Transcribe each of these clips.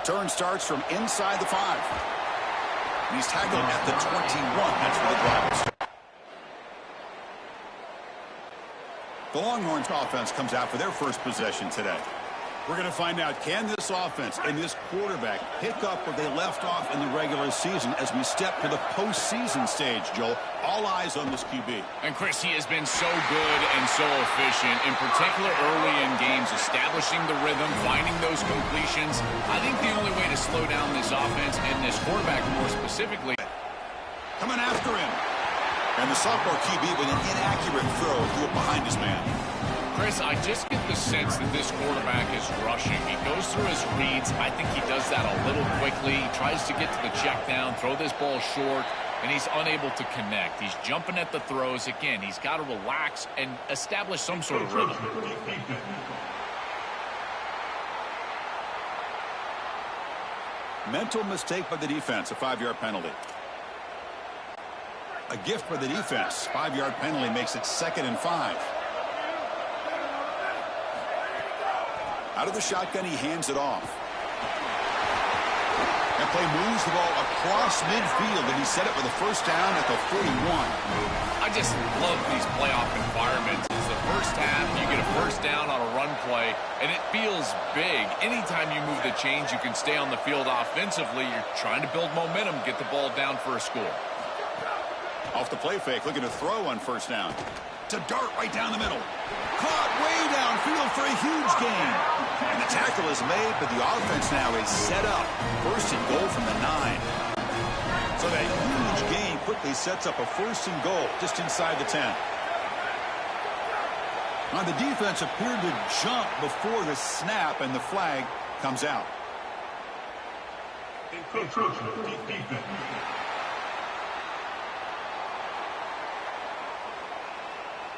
Return starts from inside the 5. And he's tackled at the 21. That's where the drive. The Longhorns offense comes out for their first possession today. We're going to find out, can this offense and this quarterback pick up where they left off in the regular season as we step to the postseason stage, Joel? All eyes on this QB. And, Chris, he has been so good and so efficient, in particular early in games, establishing the rhythm, finding those completions. I think the only way to slow down this offense and this quarterback more specifically. Coming after him. And the sophomore QB with an inaccurate throw threw it behind his man. Chris, I just get the sense that this quarterback is rushing. He goes through his reads. I think he does that a little quickly. He tries to get to the check down, throw this ball short, and he's unable to connect. He's jumping at the throws. Again, he's got to relax and establish some sort of rhythm. Mental mistake by the defense, a 5-yard penalty. A gift for the defense. 5-yard penalty makes it 2nd and 5. Out of the shotgun, he hands it off. That play moves the ball across midfield, and he set it with a first down at the 41. I just love these playoff environments. It's the first half, you get a first down on a run play, and it feels big. Anytime you move the chains, you can stay on the field offensively. You're trying to build momentum, get the ball down for a score. Off the play fake, looking to throw on first down. It's a dart right down the middle. Caught way downfield for a huge gain. And the tackle is made, but the offense now is set up. 1st and goal from the 9. So that huge gain quickly sets up a 1st and goal just inside the 10. Now the defense appeared to jump before the snap, and the flag comes out.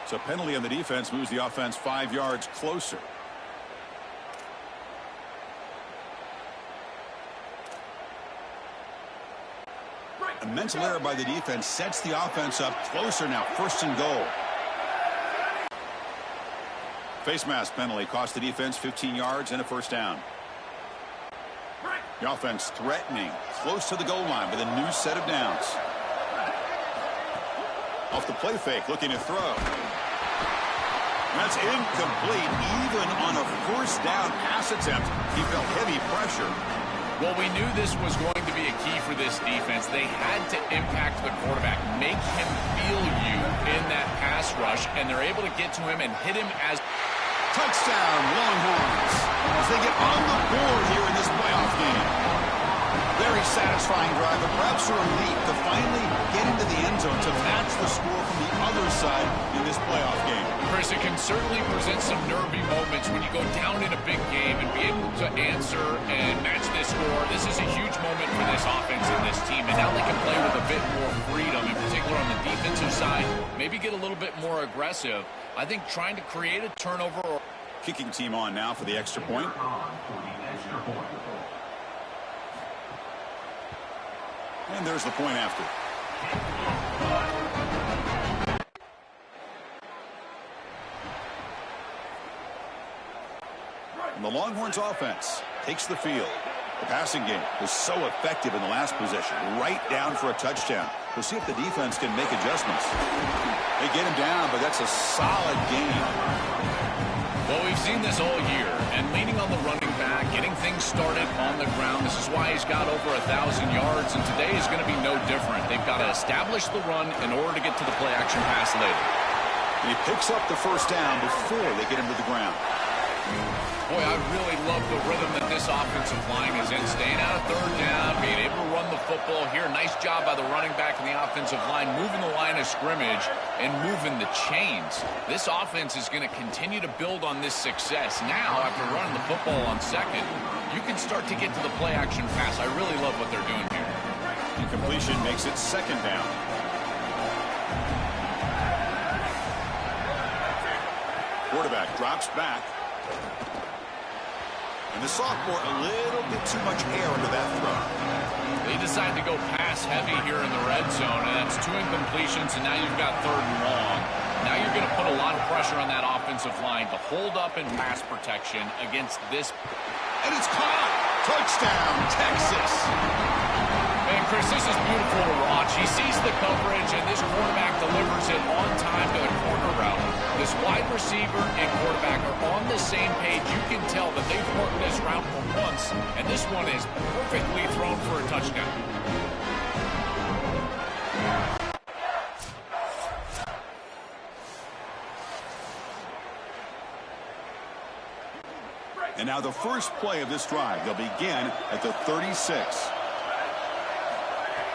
So penalty on the defense moves the offense 5 yards closer. A mental error by the defense sets the offense up closer now. 1st and goal. Face mask penalty cost the defense 15 yards and a first down. The offense threatening close to the goal line with a new set of downs. Off the play fake, looking to throw. That's incomplete. Even on a 1st down pass attempt, he felt heavy pressure. Well, we knew this was going to be a key for this defense. They had to impact the quarterback, make him feel you in that pass rush, and they're able to get to him and hit him as... Touchdown, Longhorns, as they get on the board here in this playoff game. Very satisfying drive, but perhaps a relief to finally get into the end zone to match the score from the other side in this playoff game. Chris, it can certainly present some nervy moments when you go down in a big game and be able to answer and match this score. This is a huge moment for this offense and this team, and now they can play with a bit more freedom, in particular on the defensive side, maybe get a little bit more aggressive. I think trying to create a turnover. Or kicking team on now for the extra point. And there's the point after. And the Longhorns offense takes the field. The passing game was so effective in the last possession, right down for a touchdown. We'll see if the defense can make adjustments. They get him down, but that's a solid game. Well, we've seen this all year, and leaning on the running back, getting things started on the ground. This is why he's got over 1,000 yards, and today is going to be no different. They've got to establish the run in order to get to the play-action pass later. And he picks up the first down before they get him to the ground. Boy, I really love the rhythm that this offensive line is in. Staying out of 3rd down, being able to run the football here. Nice job by the running back and the offensive line, moving the line of scrimmage and moving the chains. This offense is going to continue to build on this success. Now, after running the football on 2nd, you can start to get to the play-action pass. I really love what they're doing here. Incompletion makes it 2nd down. Quarterback drops back. And the sophomore, a little bit too much air into that throw. They decide to go pass heavy here in the red zone, and that's 2 incompletions, and now you've got 3rd and long. Now Now you're going to put a lot of pressure on that offensive line to hold up in pass protection against this. And it's caught. Touchdown, Texas. And Chris, this is beautiful to watch. He sees the coverage, and this quarterback delivers it on time to the corner route. This wide receiver and quarterback are on the same page. You can tell that they've worked this route for months, and this one is perfectly thrown for a touchdown. And now the first play of this drive. They'll begin at the 36.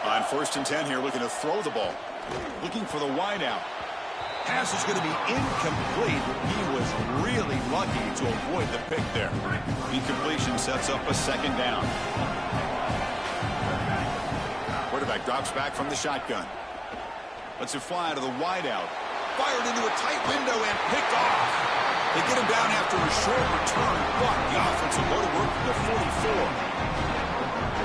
On 1st and 10 here, looking to throw the ball. Looking for the wideout. Pass is going to be incomplete. He was really lucky to avoid the pick there. Incompletion sets up a 2nd down. Quarterback drops back from the shotgun. Lets it fly to the wideout. Fired into a tight window and picked off. They get him down after a short return, but the offense will go to work from the 44.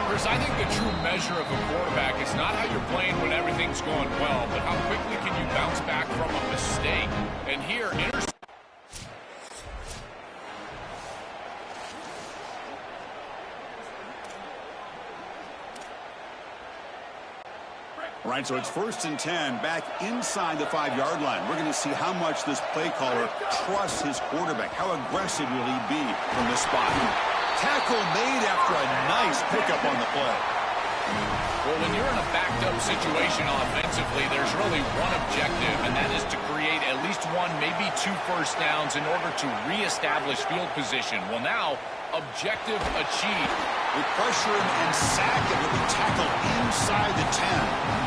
Chris, I think the true measure of a quarterback is not how you're playing when everything's going well, but how quickly can you bounce back from a mistake. And here, All right, so it's 1st and 10 back inside the 5-yard line. We're going to see how much this play caller trusts his quarterback. How aggressive will he be from this spot? Tackle made after a nice pickup on the play. Well, when you're in a backed-up situation offensively, there's really one objective, and that is to create at least 1, maybe 2 first downs in order to reestablish field position. Well, now, objective achieved. With pressure and sack, it will be tackled inside the 10.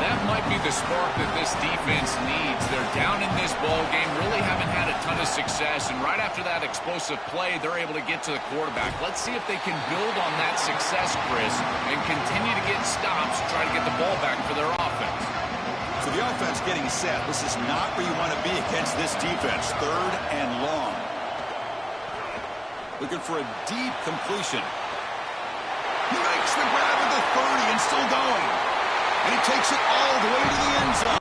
That might be the spark that this defense needs. They're down in this ball game, really haven't had a ton of success, and right after that explosive play, they're able to get to the quarterback. Let's see if they can build on that success, Chris, and continue to get stops, try to get the ball back for their offense. So the offense getting set. This is not where you want to be against this defense. 3rd and long. Looking for a deep completion. He makes the grab at the 30 and still going. And he takes it all the way to the end zone.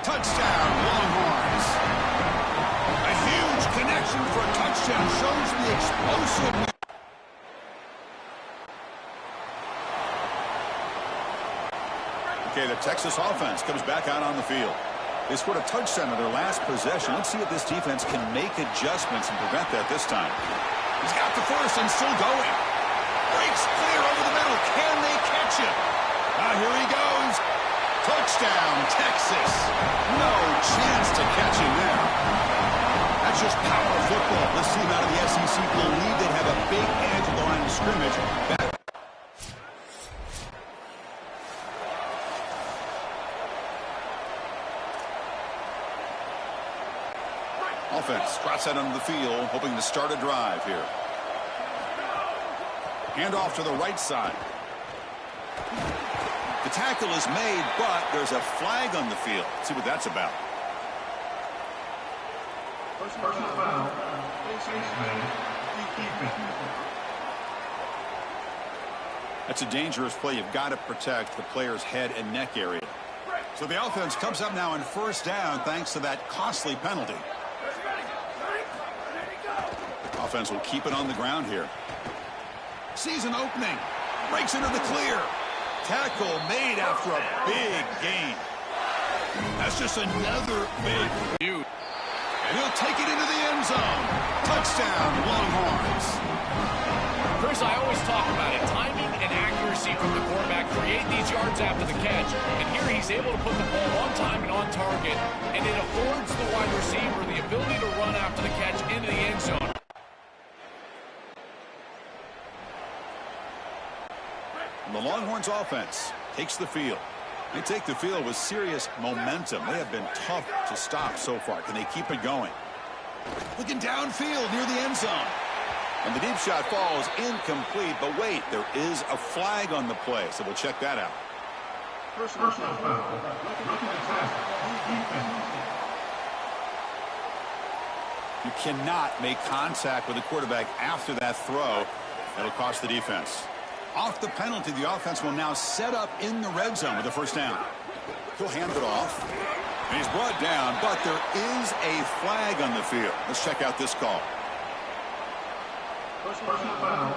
Touchdown, Longhorns. A huge connection for a touchdown shows the explosive. Okay, the Texas offense comes back out on the field. They scored a touchdown in their last possession. Let's see if this defense can make adjustments and prevent that this time. He's got the first and still going. Breaks clear over the middle. Can they catch him? Here he goes. Touchdown, Texas. No chance to catch him there. That's just power football. This team out of the SEC believe they have a big edge at the line of scrimmage. Offense trots out onto the field, hoping to start a drive here. Handoff to the right side. The tackle is made, but there's a flag on the field. Let's see what that's about. Personal foul. That's a dangerous play. You've got to protect the player's head and neck area. So the offense comes up now on first down thanks to that costly penalty. Offense will keep it on the ground here. Sees an opening. Breaks into the clear. Tackle made after a big gain. That's just another big. And he'll take it into the end zone. Touchdown, Longhorns. Chris, I always talk about it. Timing and accuracy from the quarterback create these yards after the catch. And here he's able to put the ball on time and on target. And it affords the wide receiver the ability to run after the catch into the end zone. The Longhorns offense takes the field. They take the field with serious momentum. They have been tough to stop so far. Can they keep it going? Looking downfield near the end zone. And the deep shot falls incomplete. But wait, there is a flag on the play, so we'll check that out. Personal foul. You cannot make contact with the quarterback after that throw. That'll cost the defense. Off the penalty, the offense will now set up in the red zone with the first down. He'll hand it off. And he's brought down, but there is a flag on the field. Let's check out this call. Personal foul.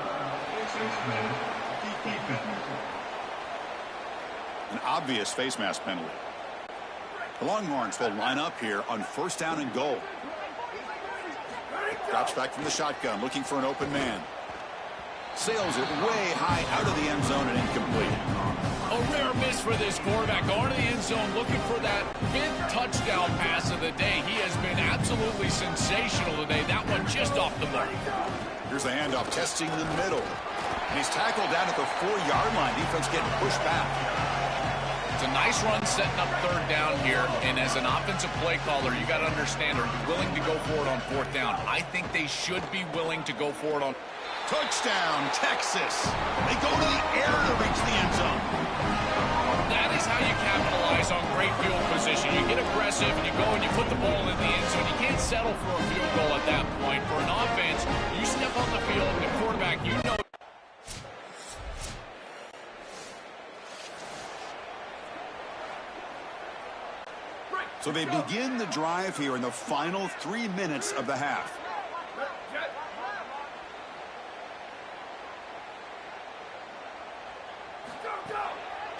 An obvious face mask penalty. The Longhorns will line up here on first down and goal. Drops back from the shotgun, looking for an open man. Sails it way high out of the end zone and incomplete. A rare miss for this quarterback. Going to the end zone looking for that fifth touchdown pass of the day. He has been absolutely sensational today. That one just off the mark. Here's the handoff, testing the middle. And he's tackled down at the 4-yard line. Defense getting pushed back. It's a nice run setting up third down here. And as an offensive play caller, you got to understand, are you willing to go for it on fourth down? I think they should be willing to go for it on. Touchdown, Texas. They go to the air to reach the end zone. That is how you capitalize on great field position. You get aggressive and you go and you put the ball in the end zone. You can't settle for a field goal at that point. For an offense, you step on the field and the quarterback, you know. So they begin the drive here in the final 3 minutes of the half.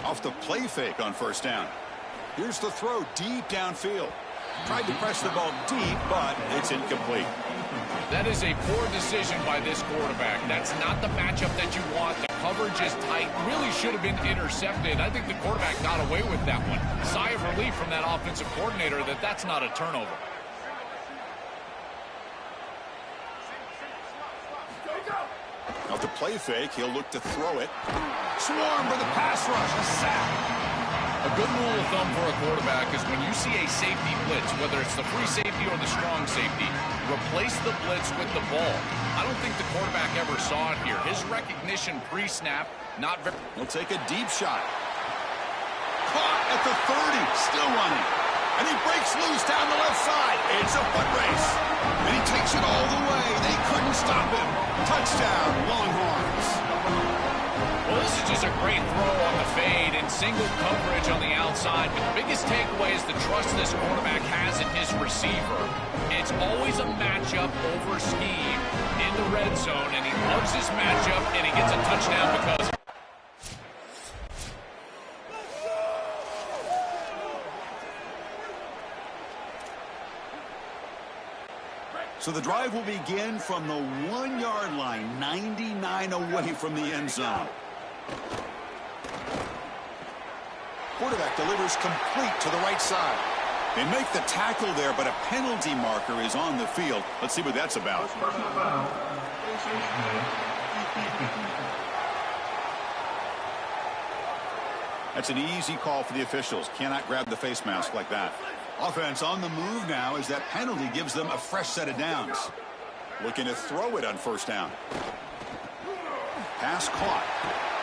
Off the play fake on first down. Here's the throw deep downfield. Tried to press the ball deep, but it's incomplete. That is a poor decision by this quarterback. That's not the matchup that you want. The coverage is tight. Really should have been intercepted. I think the quarterback got away with that one. Sigh of relief from that offensive coordinator that that's not a turnover. Off the play fake, he'll look to throw it. Swarm for the pass rush. A sack. A good rule of thumb for a quarterback is when you see a safety blitz, whether it's the free safety or the strong safety, replace the blitz with the ball. I don't think the quarterback ever saw it here. His recognition pre-snap, not very... He'll take a deep shot. Caught at the 30, still running. And he breaks loose down the left side. It's a foot race. And he takes it all the way. They couldn't stop him. Touchdown, Longhorns. Well, this is just a great throw on the fade. in single coverage on the outside. But the biggest takeaway is the trust this quarterback has in his receiver. It's always a matchup over scheme in the red zone, and he loves his matchup, and he gets a touchdown because... So the drive will begin from the 1-yard line, 99 away from the end zone. Quarterback delivers complete to the right side. They make the tackle there, but a penalty marker is on the field. Let's see what that's about. Personal foul. That's an easy call for the officials. Cannot grab the face mask like that. Offense on the move now as that penalty gives them a fresh set of downs. Looking to throw it on first down. Pass caught.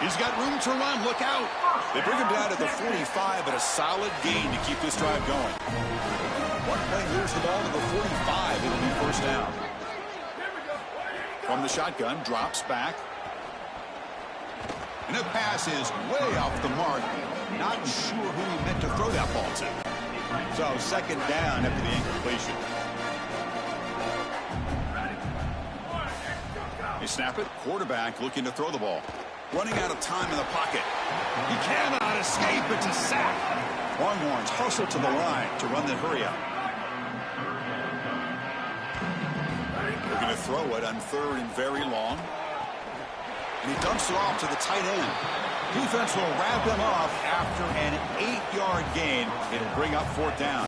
He's got room to run. Look out. They bring him down at the 45, but a solid gain to keep this drive going. One play moves the ball to the 45. It'll be first down. From the shotgun, drops back. And the pass is way off the mark. Not sure who he meant to throw that ball to. So second down after the incompletion. They snap it. Quarterback looking to throw the ball. Running out of time in the pocket. He cannot escape. It's a sack. Longhorns hustle to the line to run the hurry up. Looking to throw it on third and very long. And he dumps it off to the tight end. Defense will wrap him off after an 8-yard gain. It'll bring up fourth down.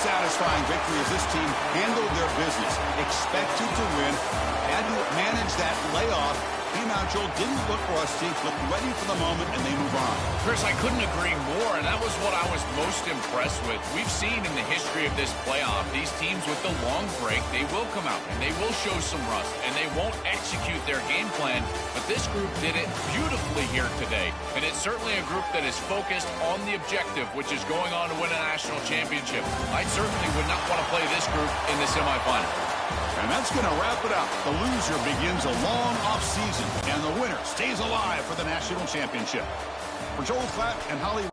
Satisfying victory as this team handled their business. Expected to win. Had to manage that layoff. Came out, Joel, didn't look rusty. Looked ready for the moment, and they move on. Chris, I couldn't agree more, and that was what I was most impressed with. We've seen in the history of this playoff, these teams with the long break, they will come out, and they will show some rust, and they won't execute their game plan. But this group did it beautifully here today, and it's certainly a group that is focused on the objective, which is going on to win a national championship. I certainly would not want to play this group in the semifinal. And that's going to wrap it up. The loser begins a long offseason, and the winner stays alive for the national championship. For Joel Klatt and Holly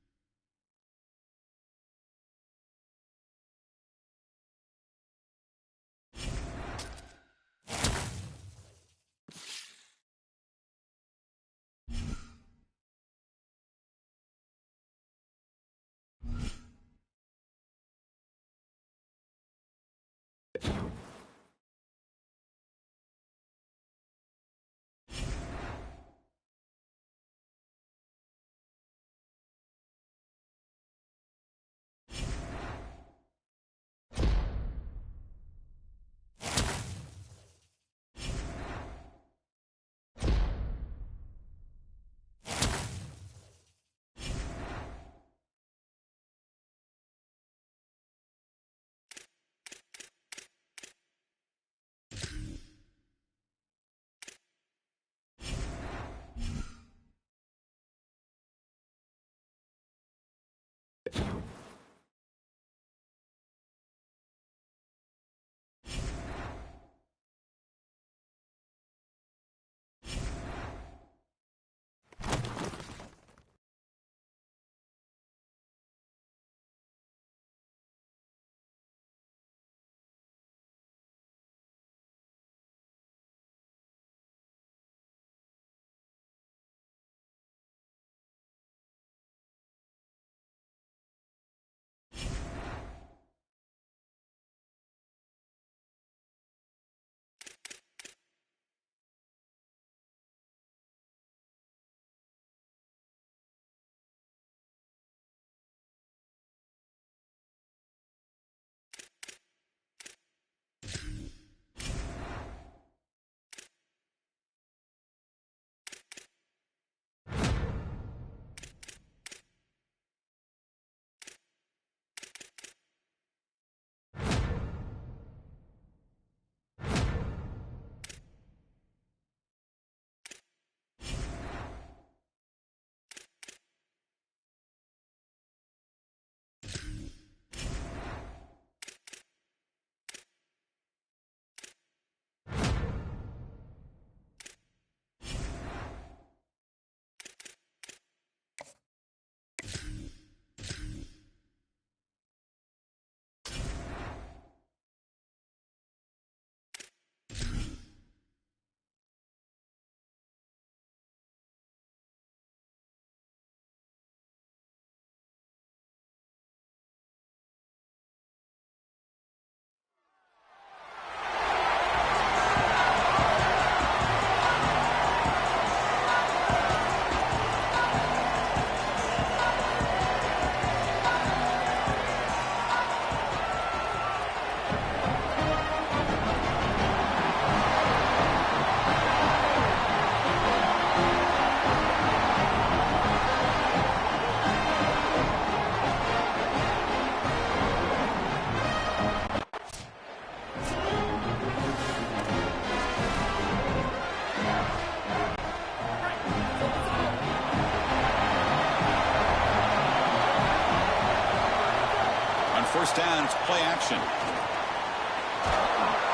first down. It's play action.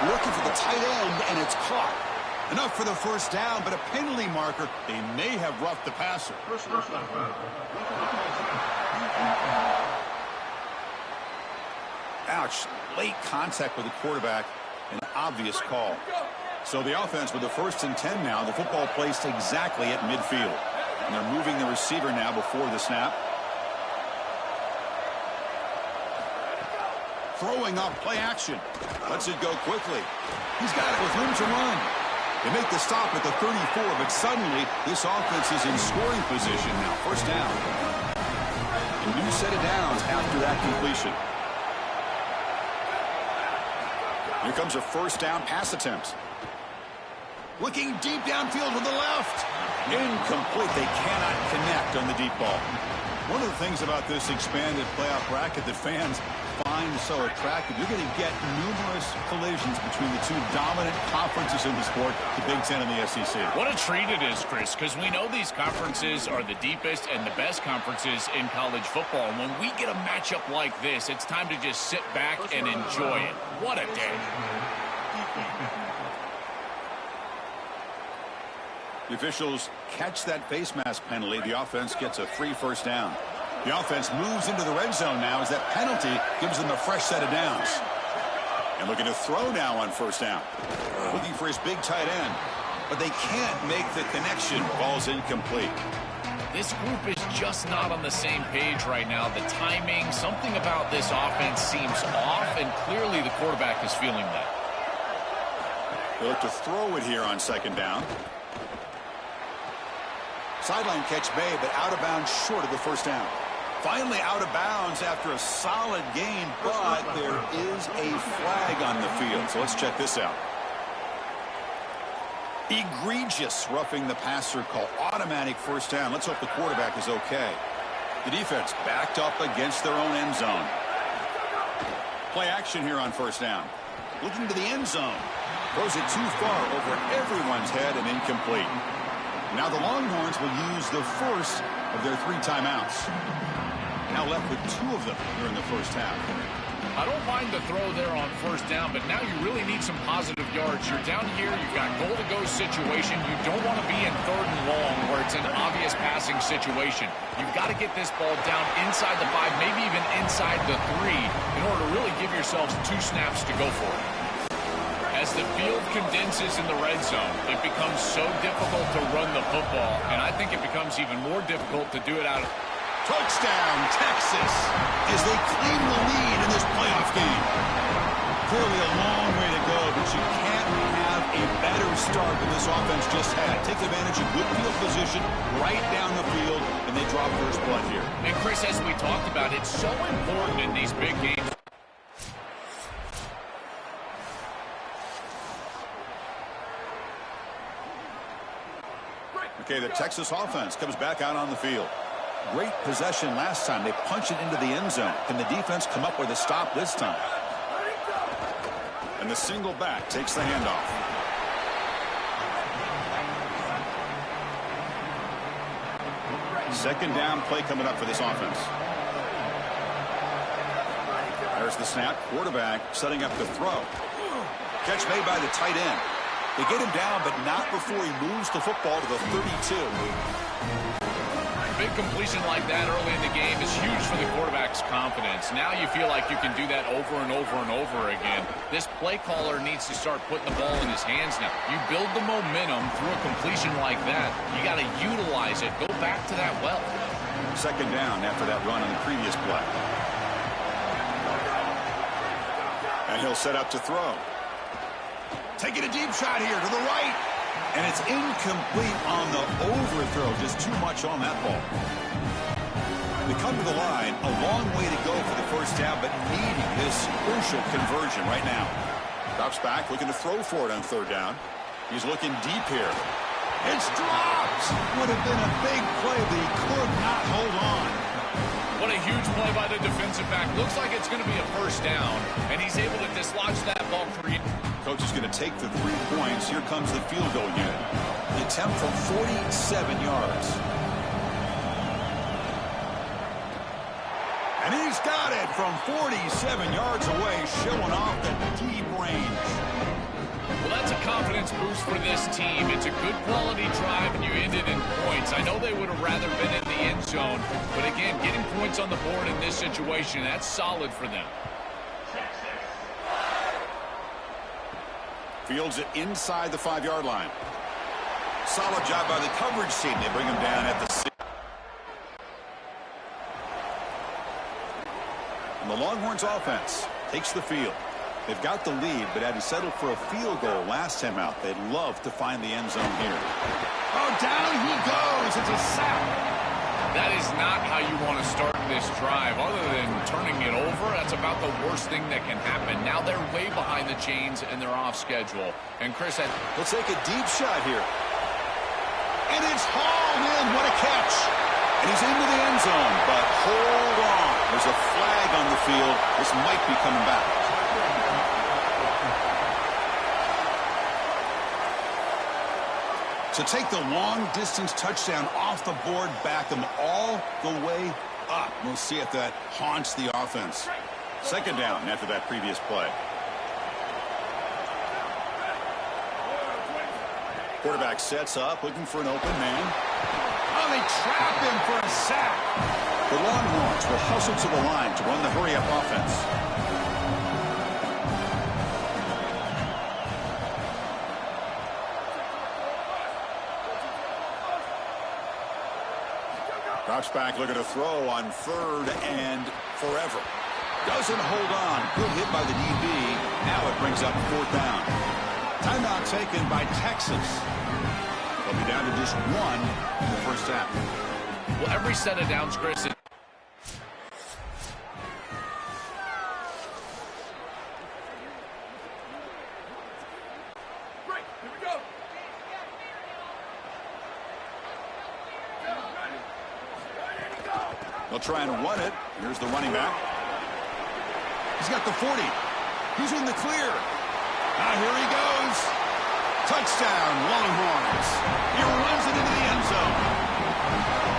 Looking for the tight end, and it's caught. Enough for the first down, but a penalty marker. They may have roughed the passer. First down foul. Ouch. Late contact with the quarterback. An obvious call. So the offense with the 1st and 10 now. The football placed exactly at midfield. And they're moving the receiver now before the snap. Throwing up play action. Lets it go quickly. He's got it with room to run. They make the stop at the 34, but suddenly this offense is in scoring position now. First down. A new set of downs after that completion. Here comes a first down pass attempt. Looking deep downfield to the left. Incomplete. They cannot connect on the deep ball. One of the things about this expanded playoff bracket that fans find so attractive, you're going to get numerous collisions between the two dominant conferences in the sport, the Big Ten and the SEC. What a treat it is, Chris, because we know these conferences are the deepest and the best conferences in college football. And when we get a matchup like this, it's time to just sit back and enjoy it. What a day. The officials catch that face mask penalty. The offense gets a free first down. The offense moves into the red zone now as that penalty gives them a fresh set of downs. And looking to throw now on first down. Looking for his big tight end. But they can't make the connection. Ball's incomplete. This group is just not on the same page right now. The timing, something about this offense seems off, and clearly the quarterback is feeling that. They look to throw it here on second down. Sideline catch made, but out of bounds short of the first down. Finally out of bounds after a solid gain, but there is a flag on the field. So let's check this out. Egregious roughing the passer call. Automatic first down. Let's hope the quarterback is okay. The defense backed up against their own end zone. Play action here on first down. Looking to the end zone. Throws it too far over everyone's head and incomplete. Now the Longhorns will use the first of their 3 timeouts. Now left with 2 of them during the first half. I don't mind the throw there on first down, but now you really need some positive yards. You're down here, you've got goal-to-go situation. You don't want to be in 3rd and long where it's an obvious passing situation. You've got to get this ball down inside the 5, maybe even inside the 3, in order to really give yourselves 2 snaps to go for it. As the field condenses in the red zone, it becomes so difficult to run the football, and I think it becomes even more difficult to do it out of... Touchdown, Texas, as they claim the lead in this playoff game. Clearly a long way to go, but you can't have a better start than this offense just had. Take advantage of good field position right down the field, and they draw first blood here. And Chris, as we talked about, it's so important in these big games. Okay, the Texas offense comes back out on the field. Great possession last time. They punch it into the end zone. Can the defense come up with a stop this time? And the single back takes the handoff. Second down play coming up for this offense. There's the snap. Quarterback setting up the throw. Catch made by the tight end. They get him down, but not before he moves the football to the 32. Big completion like that early in the game is huge for the quarterback's confidence. Now you feel like you can do that over and over and over again. This play caller needs to start putting the ball in his hands now. You build the momentum through a completion like that. You got to utilize it. Go back to that well. Second down after that run on the previous play. And he'll set up to throw. Taking a deep shot here to the right. And it's incomplete on the overthrow. Just too much on that ball. They come to the line. A long way to go for the first down, but needing this crucial conversion right now. Drops back, looking to throw for it on third down. He's looking deep here. It's dropped. Would have been a big play, but he could not hold on. What a huge play by the defensive back. Looks like it's going to be a first down, and he's able to dislodge that ball free. Coach is going to take the 3 points. Here comes the field goal unit. The attempt from 47 yards. And He's got it from 47 yards away, showing off the deep range. Well, that's a confidence boost for this team. It's a good quality drive, and you ended in points. I know they would have rather been in the end zone, but again, getting points on the board in this situation, that's solid for them. Fields it inside the 5-yard line. Solid job by the coverage team. They bring him down at the 6. And the Longhorns offense takes the field. They've got the lead, but had to settle for a field goal last time out. They'd love to find the end zone here. Oh, down he goes. It's a sack. That is not how you want to start this drive. Other than turning it over, that's about the worst thing that can happen. Now they're way behind the chains, and they're off schedule. And Chris, let's take a deep shot here. And it's hauled in. What a catch. And he's into the end zone, but hold on. There's a flag on the field. This might be coming back. So take the long-distance touchdown off the board, back them all the way up. We'll see if that haunts the offense. Second down after that previous play. Quarterback sets up, looking for an open man. Oh, they trap him for a sack. The Longhorns will hustle to the line to run the hurry-up offense. Drops back, looking to throw on 3rd and forever. Doesn't hold on. Good hit by the DB. Now it brings up 4th down. Timeout taken by Texas. They'll be down to just 1 in the first half. Well, every set of downs, Chris. They'll try and run it. Here's the running back. He's got the 40. He's in the clear. Now here he goes. Touchdown, Longhorns. He runs it into the end zone.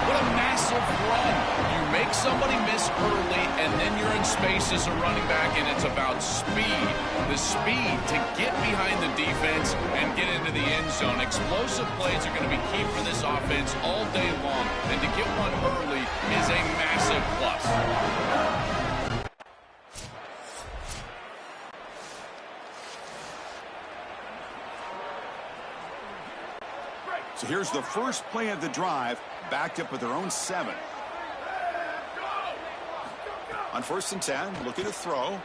What a massive run. You make somebody miss early, and then you're in space as a running back, and it's about speed. The speed to get behind the defense and get into the end zone. Explosive plays are going to be key for this offense all day long, and to get one early is a massive plus. So here's the first play of the drive, backed up with their own 7. On 1st and 10, looking to throw.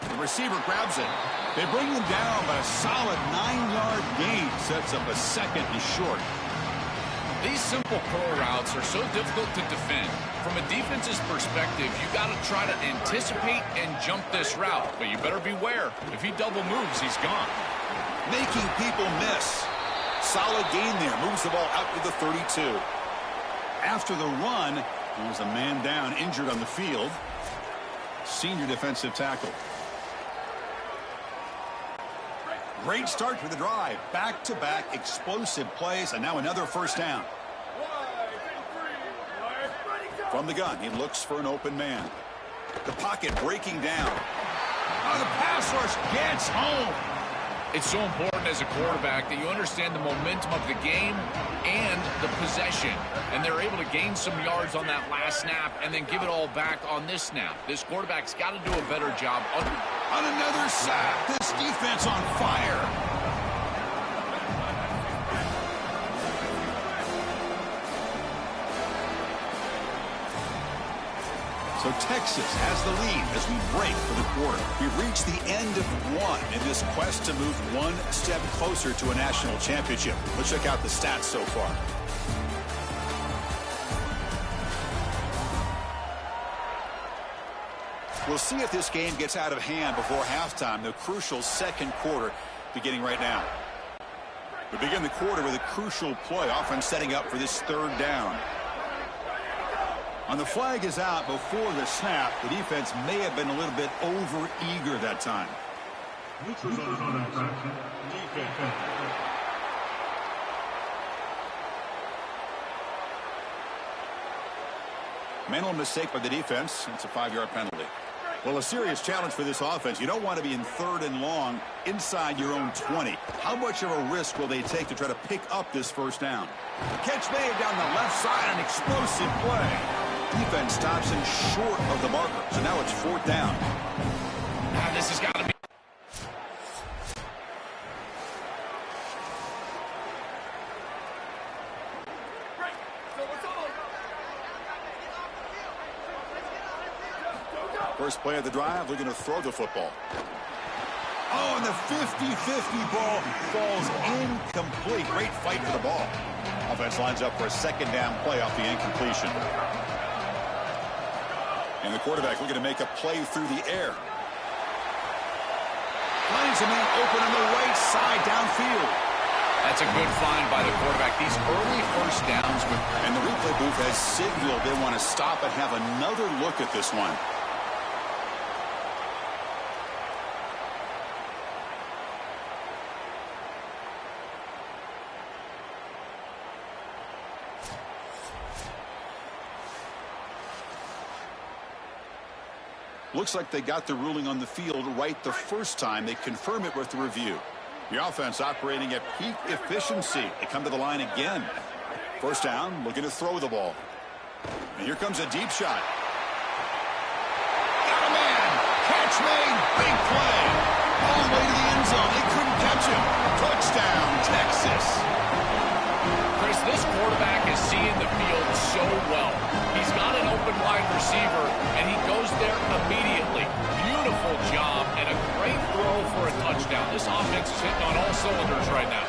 The receiver grabs it. They bring him down, but a solid 9-yard gain sets up a 2nd and short. These simple curl routes are so difficult to defend. From a defense's perspective, you got to try to anticipate and jump this route, but you better beware. If he double moves, he's gone. Making people miss. Solid gain there. Moves the ball out to the 32. After the run, there's a man down, injured on the field. Senior defensive tackle. Great start to the drive. Back-to-back explosive plays, and now another first down. From the gun, he looks for an open man. The pocket breaking down. Oh, the pass rush gets home. It's so important as a quarterback that you understand the momentum of the game and the possession. And they're able to gain some yards on that last snap and then give it all back on this snap. This quarterback's got to do a better job. On another sack. This defense on fire. So Texas has the lead as we break for the quarter. We've reached the end of 1 in this quest to move 1 step closer to a national championship. Let's check out the stats so far. We'll see if this game gets out of hand before halftime, the crucial 2nd quarter beginning right now. We begin the quarter with a crucial play, often setting up for this 3rd down. On the flag is out before the snap. The defense may have been a little bit over-eager that time. Neutral zone infraction. Defense. Mental mistake by the defense. It's a 5-yard penalty. Well, a serious challenge for this offense. You don't want to be in 3rd and long inside your own 20. How much of a risk will they take to try to pick up this first down? Catch made down the left side, an explosive play. Defense stops him short of the marker, so now it's 4th down. This has got to be. First play of the drive, looking to throw the football. Oh, and the 50-50 ball falls incomplete. Great fight for the ball. Offense lines up for a 2nd down play off the incompletion. And the quarterback looking to make a play through the air. Finds a man open on the right side downfield. That's a good find by the quarterback. These early first downs with. And the replay booth has signaled they want to stop and have another look at this one. Looks like they got the ruling on the field right the first time. They confirm it with the review. The offense operating at peak efficiency. They come to the line again. First down, looking to throw the ball. And here comes a deep shot. Got a man. Catch made. Big play. All the way to the end zone. They couldn't catch him. Touchdown, Texas. Chris, this quarterback is seeing the field so well. He's got an open wide receiver, and he goes there immediately. Beautiful job and a great throw for a touchdown. This offense is hitting on all cylinders right now.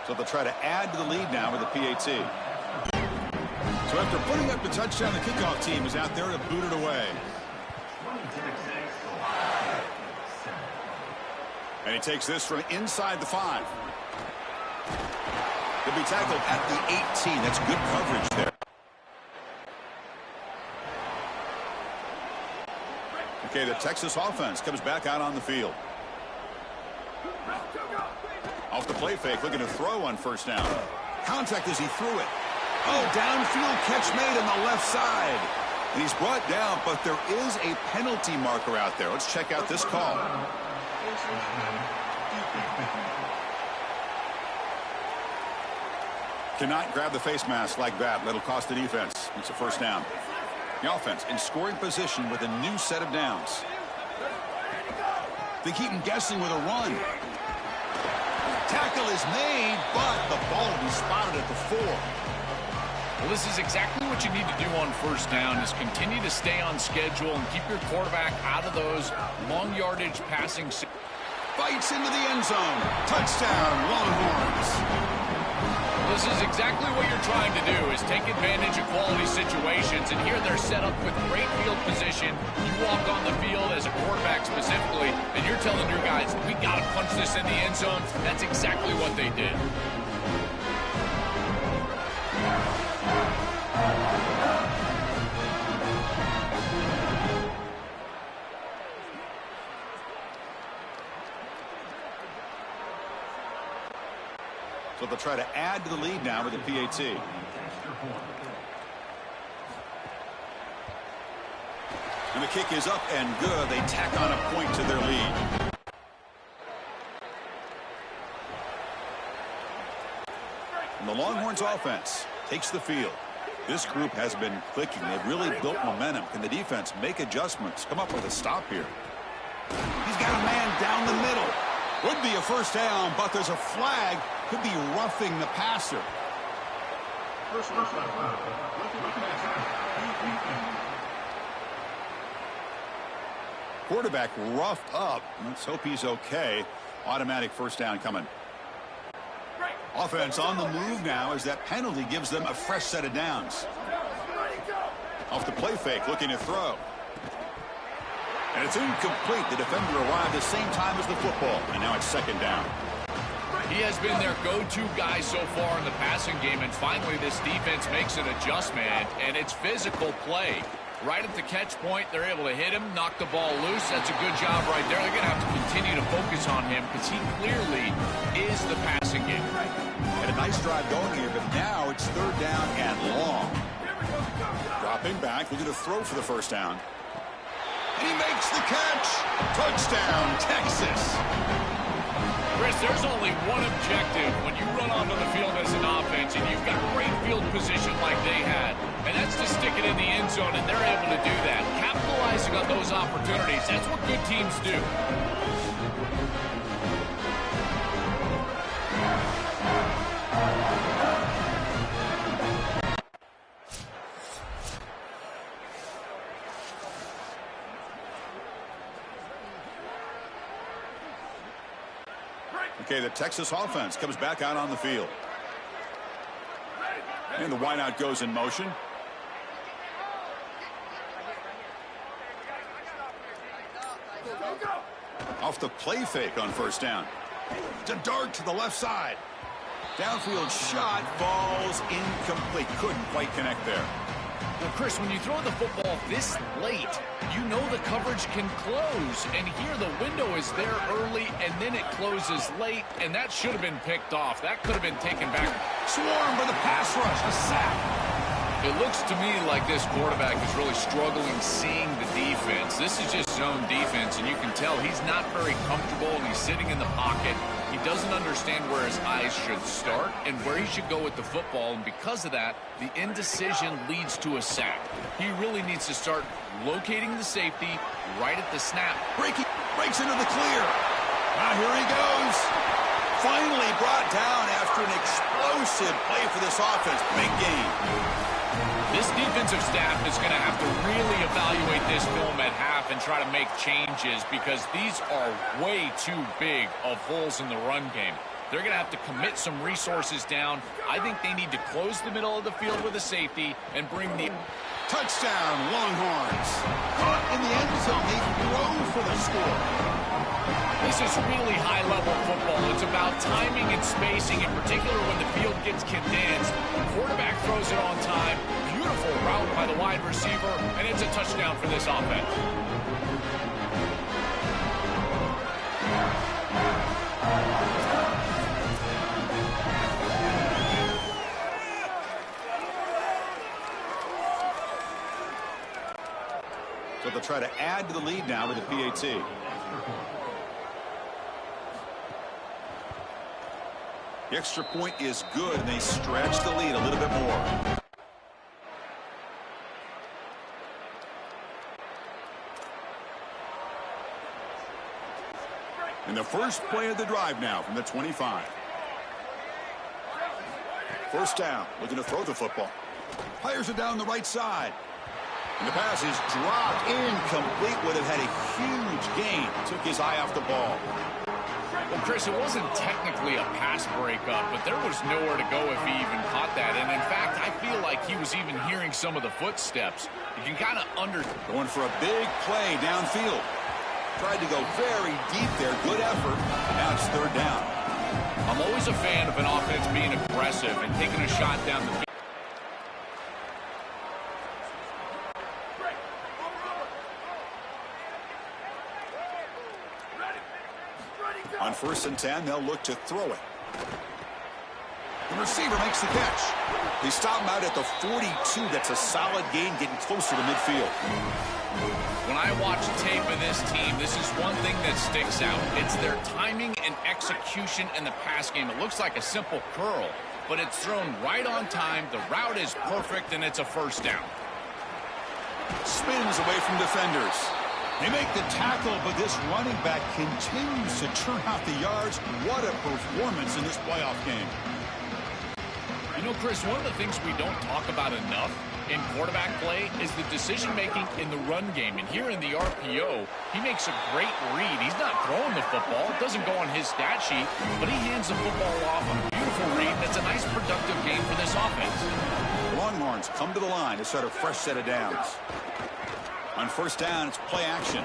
So they'll try to add to the lead now with the PAT. So after putting up the touchdown, the kickoff team is out there to boot it away. And he takes this from inside the 5. He'll be tackled at the 18. That's good coverage there. Okay, the Texas offense comes back out on the field. Off the play fake, looking to throw on first down. Contact as he threw it. Oh, downfield catch made on the left side. And he's brought down, but there is a penalty marker out there. Let's check out this call. Cannot grab the face mask like that. That'll cost the defense. It's a first down. The offense in scoring position with a new set of downs. They keep him guessing with a run. Tackle is made, but the ball will be spotted at the 4. Well, this is exactly what you need to do on first down is continue to stay on schedule and keep your quarterback out of those long yardage passing. Fights into the end zone. Touchdown, Longhorns. This is exactly what you're trying to do is take advantage of quality situations. And here they're set up with great field position. You walk on the field as a quarterback specifically, and you're telling your guys, we got to punch this in the end zone. That's exactly what they did. So they'll try to add to the lead now with the PAT. And the kick is up and good. They tack on a point to their lead. And the Longhorns offense takes the field. This group has been clicking. They've really built momentum. Can the defense make adjustments? Come up with a stop here. He's got a man down the middle. Would be a first down, but there's a flag. Could be roughing the passer. Quarterback roughed up. Let's hope he's okay. Automatic first down coming. Offense on the move now as that penalty gives them a fresh set of downs. Off the play fake, looking to throw. And it's incomplete. The defender arrived the same time as the football. And now it's second down. He has been their go-to guy so far in the passing game, and finally this defense makes an adjustment, and it's physical play. Right at the catch point, they're able to hit him, knock the ball loose. That's a good job right there. They're going to have to continue to focus on him because he clearly is the passing game. And a nice drive going here, but now it's third down and long. Dropping back, looking to throw for the first down. And he makes the catch. Touchdown, Texas. Chris, there's only one objective when you run onto the field as an offense and you've got great field position like they had, and that's to stick it in the end zone, and they're able to do that. Capitalizing on those opportunities, that's what good teams do. Okay, the Texas offense comes back out on the field. And the wideout goes in motion. Off the play fake on first down. To Dart to the left side. Downfield shot falls incomplete. Couldn't quite connect there. Well, Chris, when you throw the football this late, you know the coverage can close. And here the window is there early, and then it closes late, and that should have been picked off. That could have been taken back. Swarm for the pass rush. A sack. It looks to me like this quarterback is really struggling seeing the defense. This is just zone defense, and you can tell he's not very comfortable, and he's sitting in the pocket. He doesn't understand where his eyes should start and where he should go with the football, and because of that, the indecision leads to a sack. He really needs to start locating the safety right at the snap. Breaks into the clear. Now here he goes. Finally brought down after an explosive play for this offense. Big game. This defensive staff is going to have to really evaluate this film at half and try to make changes because these are way too big of holes in the run game. They're going to have to commit some resources down. I think they need to close the middle of the field with a safety and bring the... Touchdown, Longhorns. Caught in the end zone. They throw for the score. This is really high-level football. It's about timing and spacing, in particular when the field gets condensed. The quarterback throws it on time. Beautiful route by the wide receiver, and it's a touchdown for this offense. So they'll try to add to the lead now with the PAT. The extra point is good, and they stretch the lead a little bit more. And the first play of the drive now from the 25. First down, looking to throw the football. Fires it down the right side. And the pass is dropped incomplete. Would have had a huge gain. Took his eye off the ball. Well, Chris, it wasn't technically a pass breakup, but there was nowhere to go if he even caught that. And in fact, I feel like he was even hearing some of the footsteps. You can kind of Going for a big play downfield. Tried to go very deep there. Good effort. Now it's third down. I'm always a fan of an offense being aggressive and taking a shot down the field. On 1st and 10, they'll look to throw it. The receiver makes the catch. They stop him out at the 42. That's a solid gain, getting closer to midfield. When I watch tape of this team, this is one thing that sticks out. It's their timing and execution in the pass game. It looks like a simple curl, but it's thrown right on time. The route is perfect, and it's a first down. Spins away from defenders. They make the tackle, but this running back continues to churn out the yards. What a performance in this playoff game. You know, Chris, one of the things we don't talk about enough in quarterback play is the decision-making in the run game. And here in the RPO, he makes a great read. He's not throwing the football. It doesn't go on his stat sheet, but he hands the football off on a beautiful read. That's a nice, productive game for this offense. Longhorns come to the line to start a fresh set of downs. On 1st down, it's play action.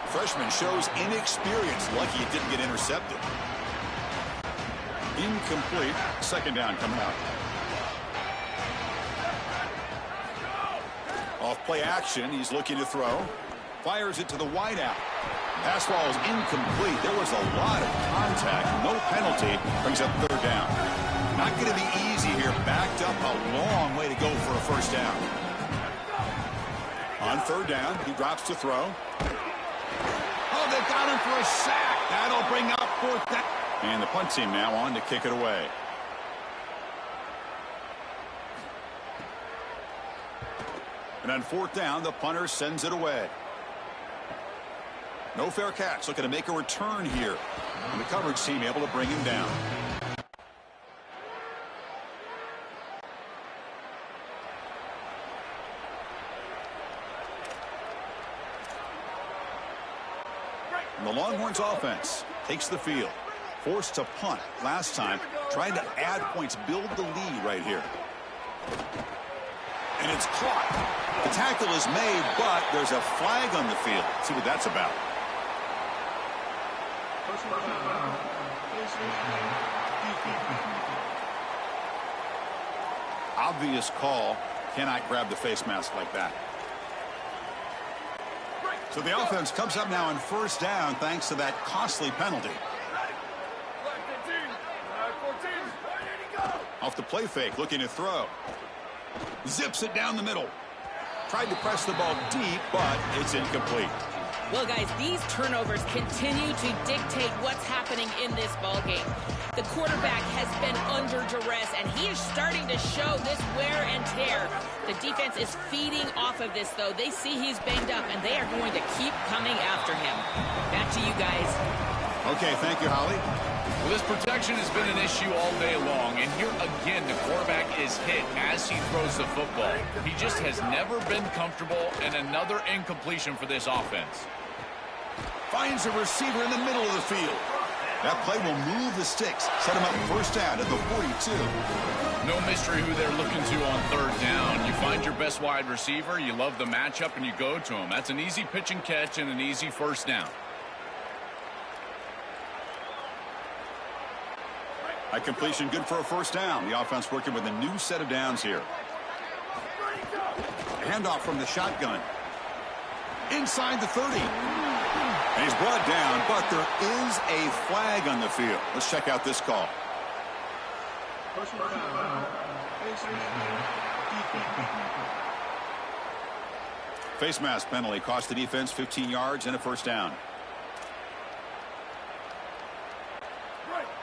Freshman shows inexperience. Lucky it didn't get intercepted. Incomplete. Second down coming up. Off play action. He's looking to throw. Fires it to the wideout. Pass ball is incomplete. There was a lot of contact. No penalty. Brings up third down. Not going to be easy here. Backed up a long way to go for a first down. On third down, he drops to throw. Oh, they've got him for a sack. That'll bring up fourth down. And the punt team now on to kick it away. And on fourth down, the punter sends it away. No fair catch. Looking to make a return here. And the coverage team able to bring him down. And the Longhorns offense takes the field. Forced to punt last time. Trying to add points. Build the lead right here. And it's caught. The tackle is made, but there's a flag on the field. Let's see what that's about. Obvious call. Cannot grab the face mask like that. So the offense comes up now on first down thanks to that costly penalty. Off the play fake, looking to throw. Zips it down the middle. Tried to press the ball deep, but it's incomplete. Well, guys, these turnovers continue to dictate what's happening in this ballgame. The quarterback has been under duress, and he is starting to show this wear and tear. The defense is feeding off of this, though. They see he's banged up, and they are going to keep coming after him. Back to you guys. Okay, thank you, Holly. Well, this protection has been an issue all day long, and here again the quarterback is hit as he throws the football. He just has never been comfortable, and another incompletion for this offense. Finds a receiver in the middle of the field. That play will move the sticks, set him up first down at the 42. No mystery who they're looking to on third down. You find your best wide receiver, you love the matchup, and you go to him. That's an easy pitch and catch and an easy first down. That completion good for a first down. The offense working with a new set of downs here. Handoff from the shotgun. Inside the 30. And he's brought down, but there is a flag on the field. Let's check out this call. Face mask penalty cost the defense 15 yards and a first down.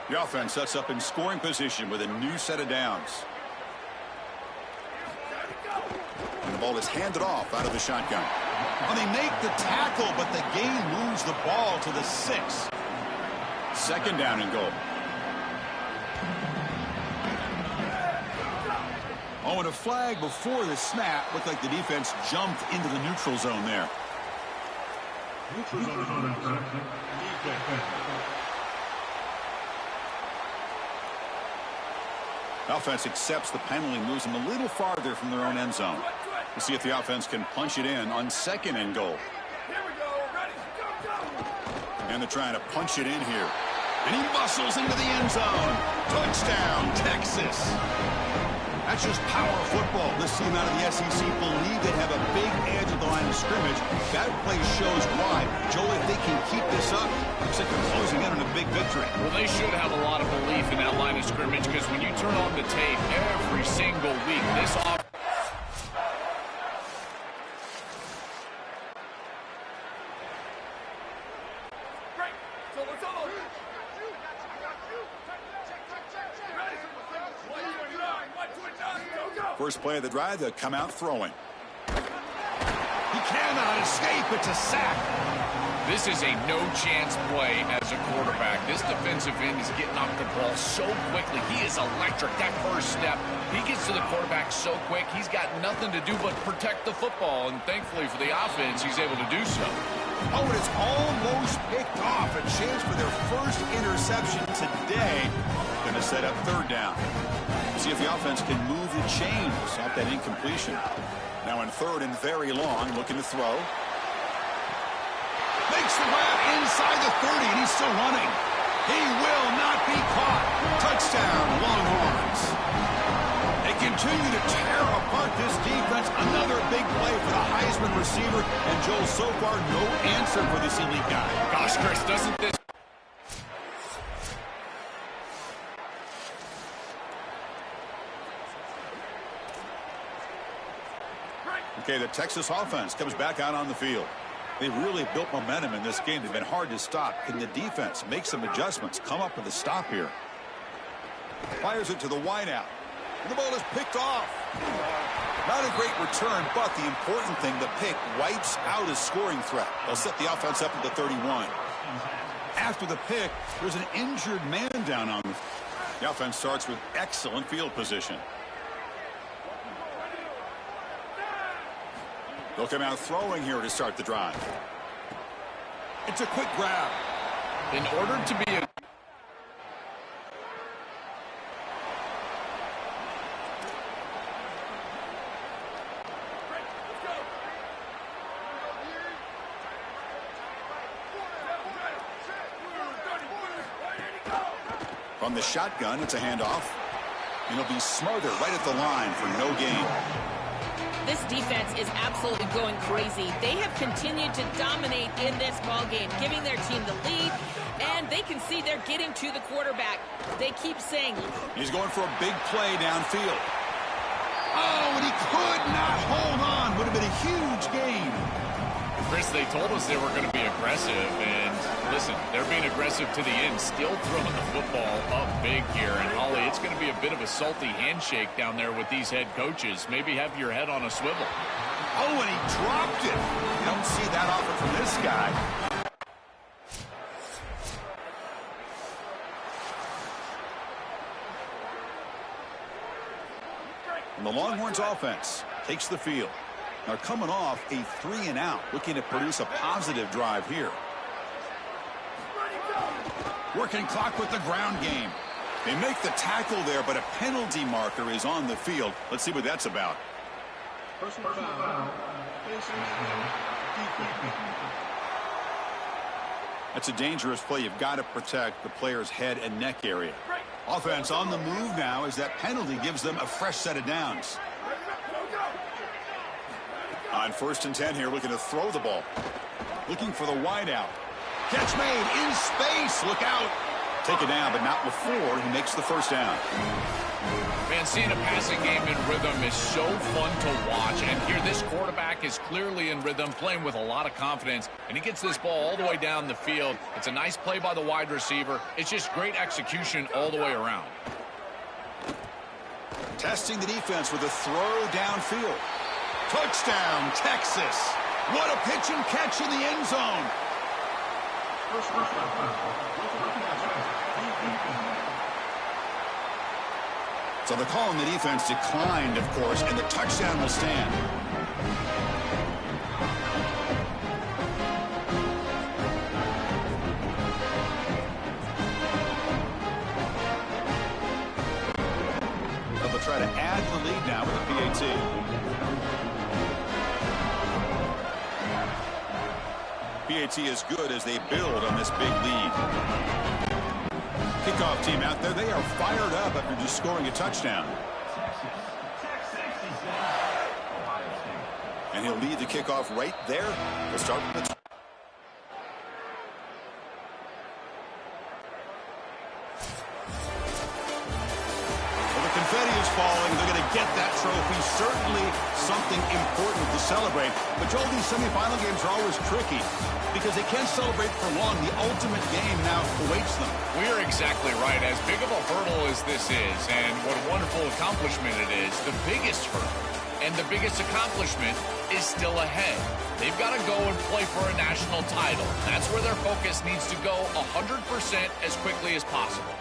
The offense sets up in scoring position with a new set of downs. And the ball is handed off out of the shotgun. Well, they make the tackle, but the game moves the ball to the 6. Second down and goal. Oh, and a flag before the snap. Looked like the defense jumped into the neutral zone there. Neutral zone infraction. Defense. Offense accepts the penalty, moves them a little farther from their own end zone. We'll see if the offense can punch it in on second and goal. And they're trying to punch it in here. And he muscles into the end zone. Touchdown, Texas. That's just power football. This team out of the SEC believe they have a big edge at the line of scrimmage. That play shows why. Joel, if they can keep this up, looks like they're closing in on a big victory. Well, they should have a lot of belief in that line of scrimmage because when you turn on the tape every single week, this offense. First play of the drive, they'll come out throwing. He cannot escape. It's a sack. This is a no-chance play as a quarterback. This defensive end is getting off the ball so quickly. He is electric. That first step, he gets to the quarterback so quick, he's got nothing to do but protect the football. And thankfully for the offense, he's able to do so. Oh, and it's almost picked off. A chance for their first interception today. Going to set up third down. See if the offense can move the chains off that incompletion. Now in third and very long, looking to throw. Makes the grab inside the 30, and he's still running. He will not be caught. Touchdown, Longhorns. They continue to tear apart this defense. Another big play for the Heisman receiver. And Joel, so far, no answer for this elite guy. Gosh, Chris, doesn't this... Okay, the Texas offense comes back out on the field. They've really built momentum in this game. They've been hard to stop. Can the defense make some adjustments? Come up with a stop here. Fires it to the wideout. And the ball is picked off. Not a great return, but the important thing, the pick wipes out a scoring threat. They'll set the offense up at the 31. After the pick, there's an injured man down on the offense. Starts with excellent field position. They'll come out throwing here to start the drive. It's a quick grab. In order to be a... From the shotgun, it's a handoff. And he'll be smothered right at the line for no gain. This defense is absolutely going crazy. They have continued to dominate in this ballgame, giving their team the lead, and they can see they're getting to the quarterback. They keep saying... He's going for a big play downfield. Oh, and he could not hold on. Would have been a huge gain. Chris, they told us they were going to be aggressive, and listen, they're being aggressive to the end, still throwing the football up big here. And Holly, it's going to be a bit of a salty handshake down there with these head coaches. Maybe have your head on a swivel. Oh, and he dropped it. You don't see that often from this guy. And the Longhorns offense takes the field. They're coming off a 3-and-out, looking to produce a positive drive here. Working clock with the ground game. They make the tackle there, but a penalty marker is on the field. Let's see what that's about. Personal foul. That's a dangerous play. You've got to protect the player's head and neck area. Offense on the move now as that penalty gives them a fresh set of downs. On 1st and 10 here, looking to throw the ball. Looking for the wideout. Catch made in space. Look out. Take it down, but not before he makes the first down. Man, seeing a passing game in rhythm is so fun to watch. And here, this quarterback is clearly in rhythm, playing with a lot of confidence. And he gets this ball all the way down the field. It's a nice play by the wide receiver. It's just great execution all the way around. Testing the defense with a throw downfield. Touchdown, Texas. What a pitch and catch in the end zone. So the call on the defense declined, of course, and the touchdown will stand. They'll try to add the lead now with the PAT. PAT is good as they build on this big lead. Kickoff team out there, they are fired up after just scoring a touchdown. And he'll lead the kickoff right there. He'll start with the... Confetti is falling. They're going to get that trophy. Certainly something important to celebrate. But Joel, these semifinal games are always tricky because they can't celebrate for long. The ultimate game now awaits them. We are exactly right. As big of a hurdle as this is, and what a wonderful accomplishment it is, the biggest hurdle and the biggest accomplishment is still ahead. They've got to go and play for a national title. That's where their focus needs to go 100% as quickly as possible.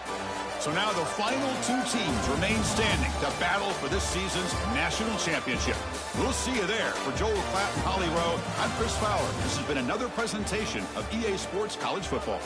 So now the final two teams remain standing to battle for this season's national championship. We'll see you there. For Joel Klatt and Holly Rowe, I'm Chris Fowler. This has been another presentation of EA Sports College Football.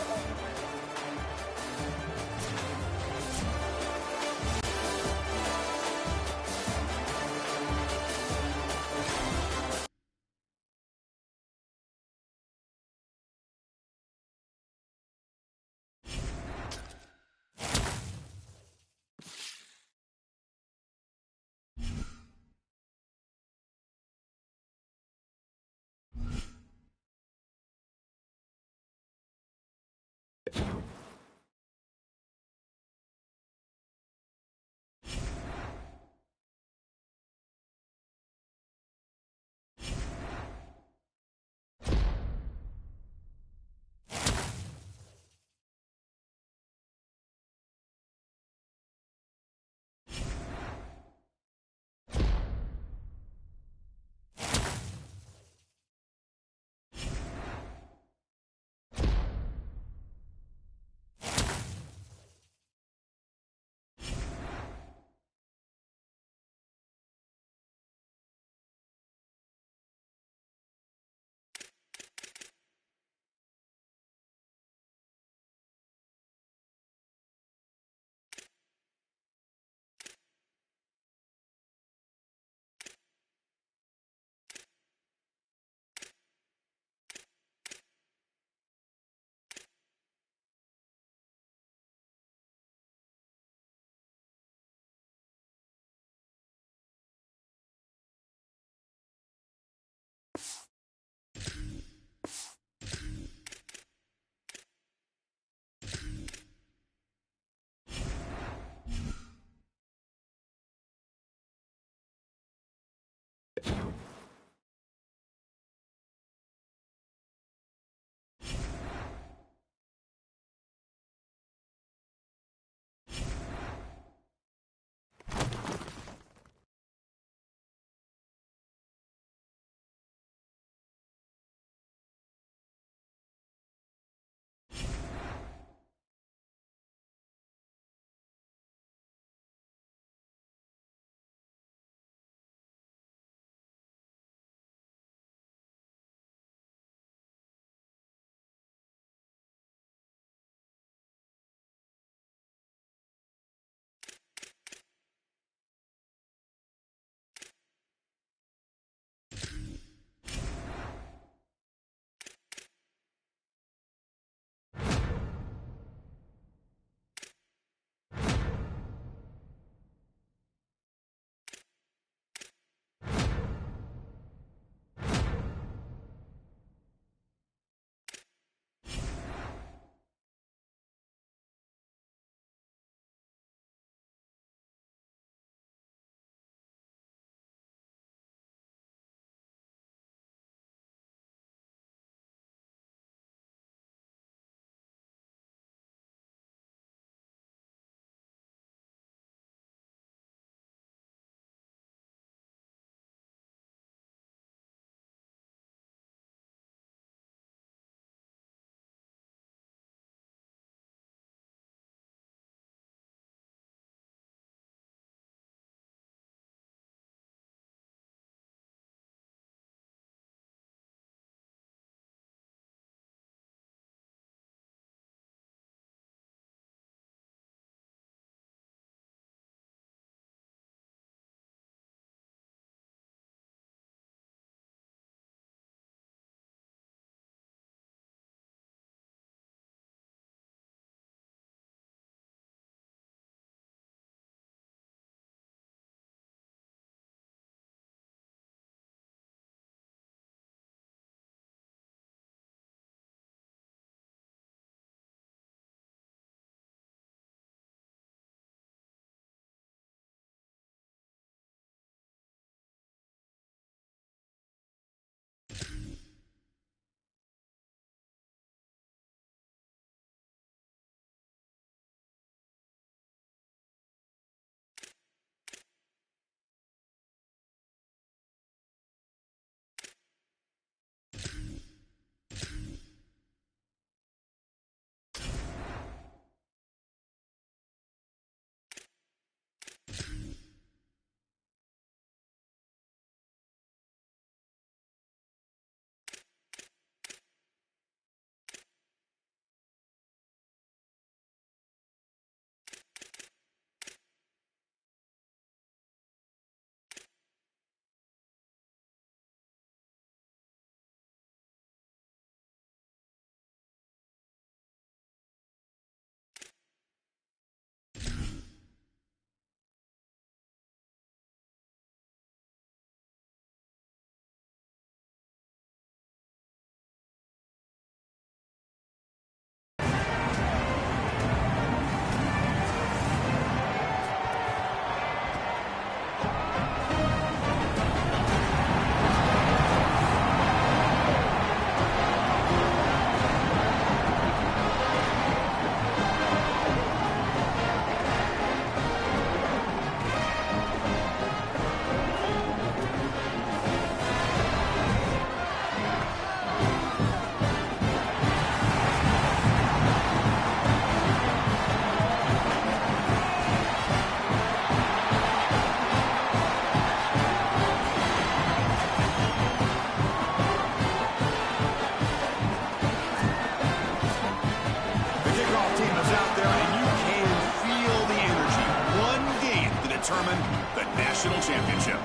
the national championship.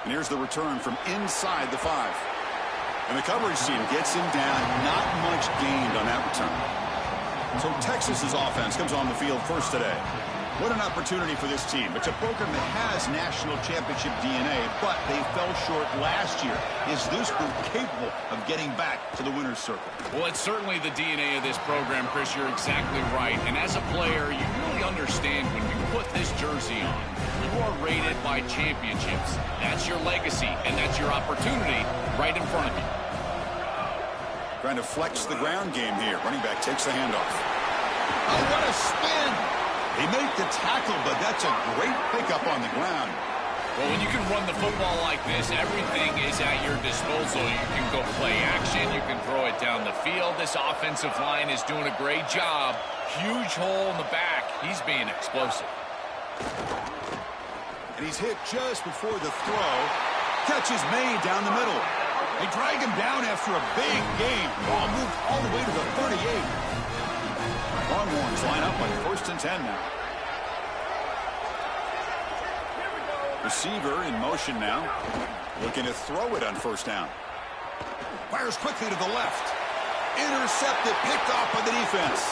And here's the return from inside the 5. And the coverage team gets him down. Not much gained on that return. So Texas's offense comes on the field first today. What an opportunity for this team. It's a program that has national championship DNA, but they fell short last year. Is this group capable of getting back to the winner's circle? Well, it's certainly the DNA of this program, Chris. You're exactly right. And as a player, you really understand when you put this jersey on, you are rated by championships. That's your legacy, and that's your opportunity right in front of you. Trying to flex the ground game here. Running back takes the handoff. Oh, what a spin! They make the tackle, but that's a great pickup on the ground. Well, when you can run the football like this, everything is at your disposal. You can go play action. You can throw it down the field. This offensive line is doing a great job. Huge hole in the back. He's being explosive. And he's hit just before the throw. Catch is made down the middle. They drag him down after a big gain. Ball moved all the way to the 38. Longhorns line up on 1st and 10 now. Receiver in motion now. Looking to throw it on 1st down. Fires quickly to the left. Intercepted, picked off by the defense.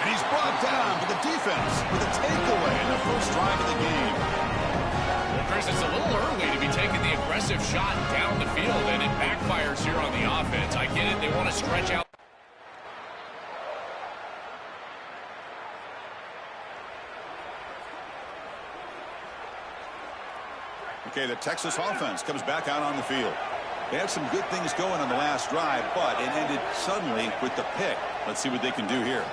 And he's brought down by the defense with a takeaway in the first drive of the game. Well, Chris, it's a little early to be taking the aggressive shot down the field, and it backfires here on the offense. I get it. They want to stretch out. Okay, the Texas offense comes back out on the field. They had some good things going on the last drive, but it ended suddenly with the pick. Let's see what they can do here.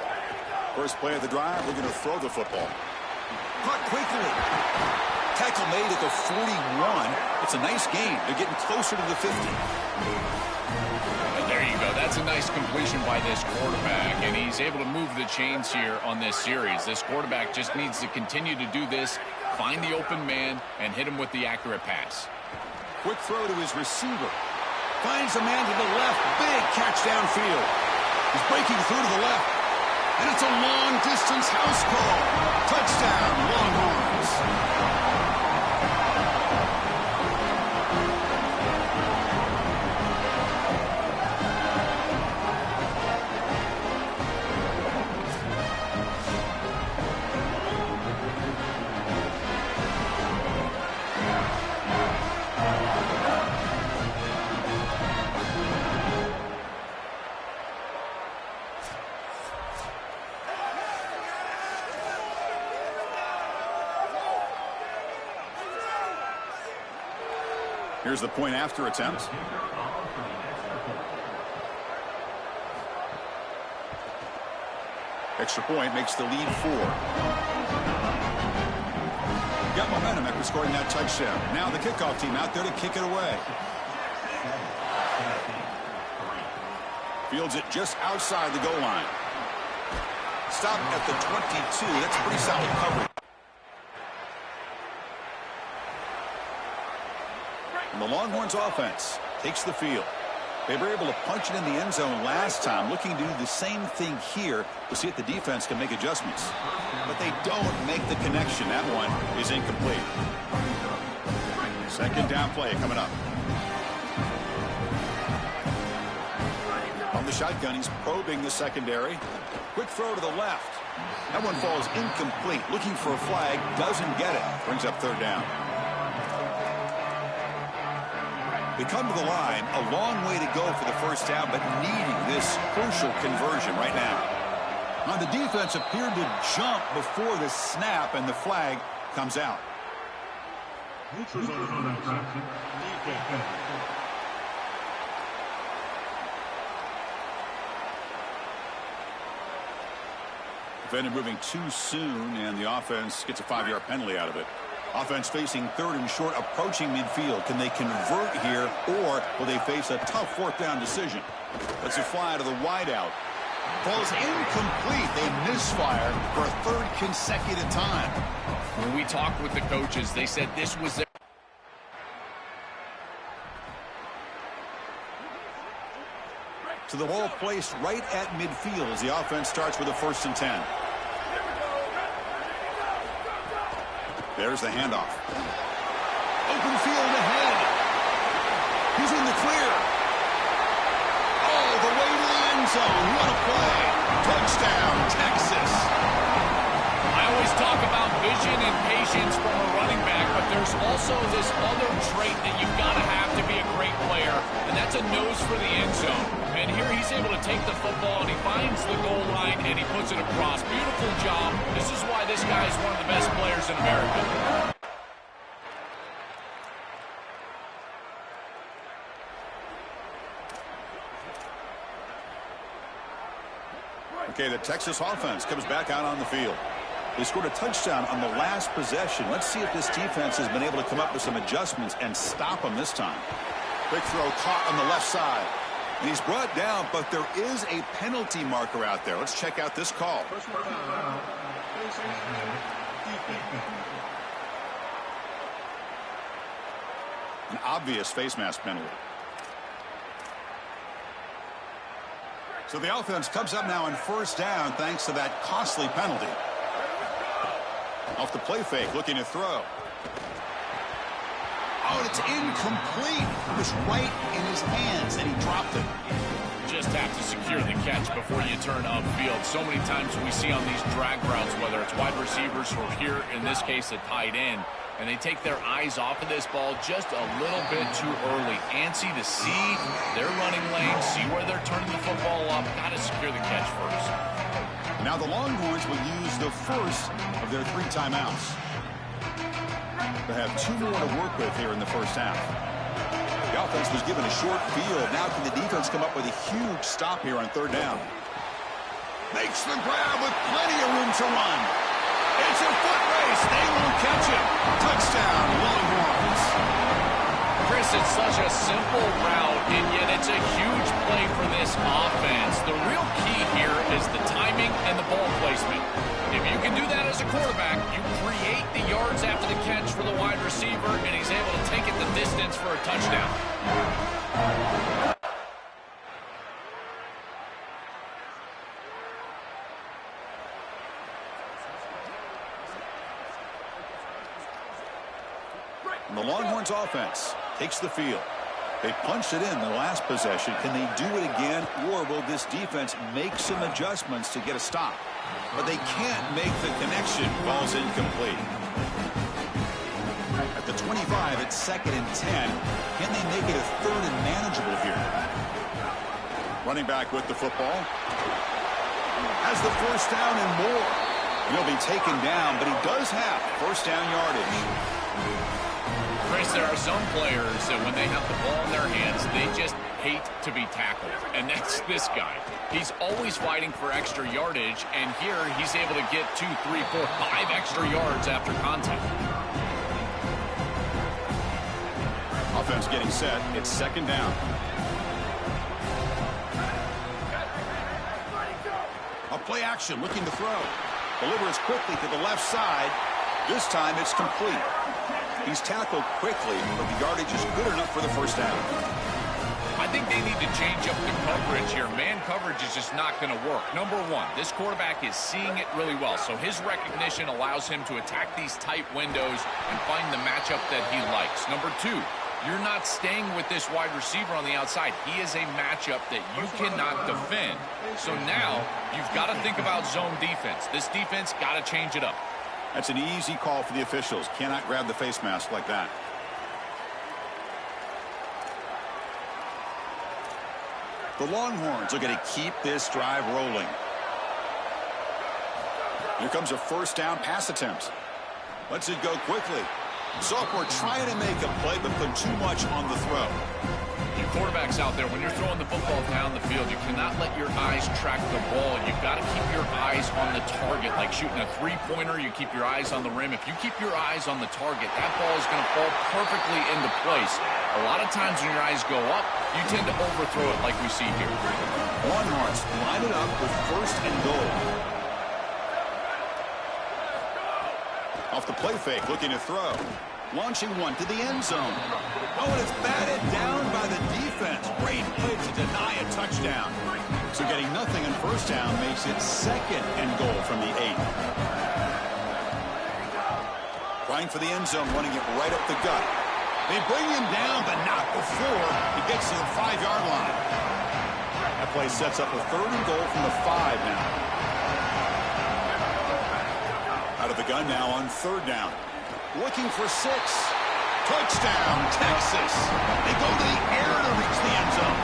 First play of the drive, we're going to throw the football. Caught quickly. Tackle made at the 41. It's a nice gain. They're getting closer to the 50. And there you go. That's a nice completion by this quarterback, and he's able to move the chains here on this series. This quarterback just needs to continue to do this, find the open man, and hit him with the accurate pass. Quick throw to his receiver. Finds a man to the left. Big catch downfield. He's breaking through to the left. And it's a long-distance house call. Touchdown, Longhorns. Here's the point after attempt. Extra point makes the lead 4. Got momentum after scoring that touchdown. Now the kickoff team out there to kick it away. Fields it just outside the goal line. Stop at the 22. That's pretty solid coverage. And the Longhorns offense takes the field. They were able to punch it in the end zone last time, looking to do the same thing here to see if the defense can make adjustments. But they don't make the connection. That one is incomplete. Second down play coming up. On the shotgun, he's probing the secondary. Quick throw to the left. That one falls incomplete. Looking for a flag, doesn't get it. Brings up 3rd down. They come to the line, a long way to go for the 1st down, but needing this crucial conversion right now. Now the defense appeared to jump before the snap, and the flag comes out. Defender moving too soon, and the offense gets a 5-yard penalty out of it. Offense facing 3rd and short, approaching midfield. Can they convert here, or will they face a tough 4th down decision? That's a fly to the wideout. Falls incomplete. They misfire for a 3rd consecutive time. When we talked with the coaches, they said this was their... So the ball placed right at midfield as the offense starts with a 1st and 10. There's the handoff. Open field ahead. He's in the clear. All the way to the end zone. What a play. Touchdown, Texas. I always talk about vision and patience from a running back, but there's also this other trait that you've got to have to be a great player, and that's a nose for the end zone. And here he's able to take the football, and he finds the goal line, and he puts it across. Beautiful job. This is why this guy is one of the best players in America. Okay, the Texas offense comes back out on the field. They scored a touchdown on the last possession. Let's see if this defense has been able to come up with some adjustments and stop them this time. Big throw caught on the left side. And he's brought down, but there is a penalty marker out there. Let's check out this call. An obvious face mask penalty. So the offense comes up now on first down thanks to that costly penalty. Off the play fake, looking to throw. Oh, and it's incomplete. It was right in his hands, and he dropped it. Just have to secure the catch before you turn upfield. So many times we see on these drag routes, whether it's wide receivers or here, in this case, a tight end, and they take their eyes off of this ball just a little bit too early. Antsy to see their running lane, see where they're turning the football up. Got to secure the catch first. Now the Longhorns will use the first of their 3 timeouts. They have 2 more to work with here in the first half. The offense was given a short field. Now can the defense come up with a huge stop here on third down? Makes the grab with plenty of room to run. It's a foot race. They won't catch him. Touchdown, Longhorns. Chris, it's such a simple route, and yet it's a huge play for this offense. The real key here is the timing and the ball placement. If you can do that as a quarterback, you create the yards after the catch for the wide receiver, and he's able to take it the distance for a touchdown. And the Longhorns offense takes the field. They punched it in the last possession. Can they do it again, or will this defense make some adjustments to get a stop? But they can't make the connection. Ball's incomplete. At the 25, it's 2nd and 10. Can they make it a 3rd and manageable here? Running back with the football. Has the first down and more. He'll be taken down, but he does have first down yardage. Chris, there are some players that when they have the ball in their hands, they just hate to be tackled. And that's this guy. He's always fighting for extra yardage, and here he's able to get 2, 3, 4, 5 extra yards after contact. Offense getting set. It's 2nd down. A play action, looking to throw. Delivers quickly to the left side. This time it's complete. He's tackled quickly, but the yardage is good enough for the first down. I think they need to change up the coverage here. Man coverage is just not going to work. Number 1, this quarterback is seeing it really well, so his recognition allows him to attack these tight windows and find the matchup that he likes. Number 2, you're not staying with this wide receiver on the outside. He is a matchup that you cannot defend. So now you've got to think about zone defense. This defense got to change it up. That's an easy call for the officials. Cannot grab the face mask like that. The Longhorns are going to keep this drive rolling. Here comes a first down pass attempt. Lets it go quickly. Sophomore trying to make a play, but put too much on the throw. You quarterbacks out there, when you're throwing the football down the field, you cannot let your eyes track the ball. You've got to keep your eyes on the target. Like shooting a 3-pointer, you keep your eyes on the rim. If you keep your eyes on the target, that ball is going to fall perfectly into place. A lot of times when your eyes go up, you tend to overthrow it like we see here. Longhorns line it up with 1st and goal. Off the play fake, looking to throw. Launching one to the end zone. Oh, and it's batted down by the defense. Great play to deny a touchdown. So getting nothing on first down makes it 2nd and goal from the 8. Trying for the end zone, running it right up the gut. They bring him down, but not before he gets to the 5-yard line. That play sets up a 3rd and goal from the 5 now. Out of the gun now on 3rd down. Looking for 6. Touchdown, Texas. They go to the air to reach the end zone.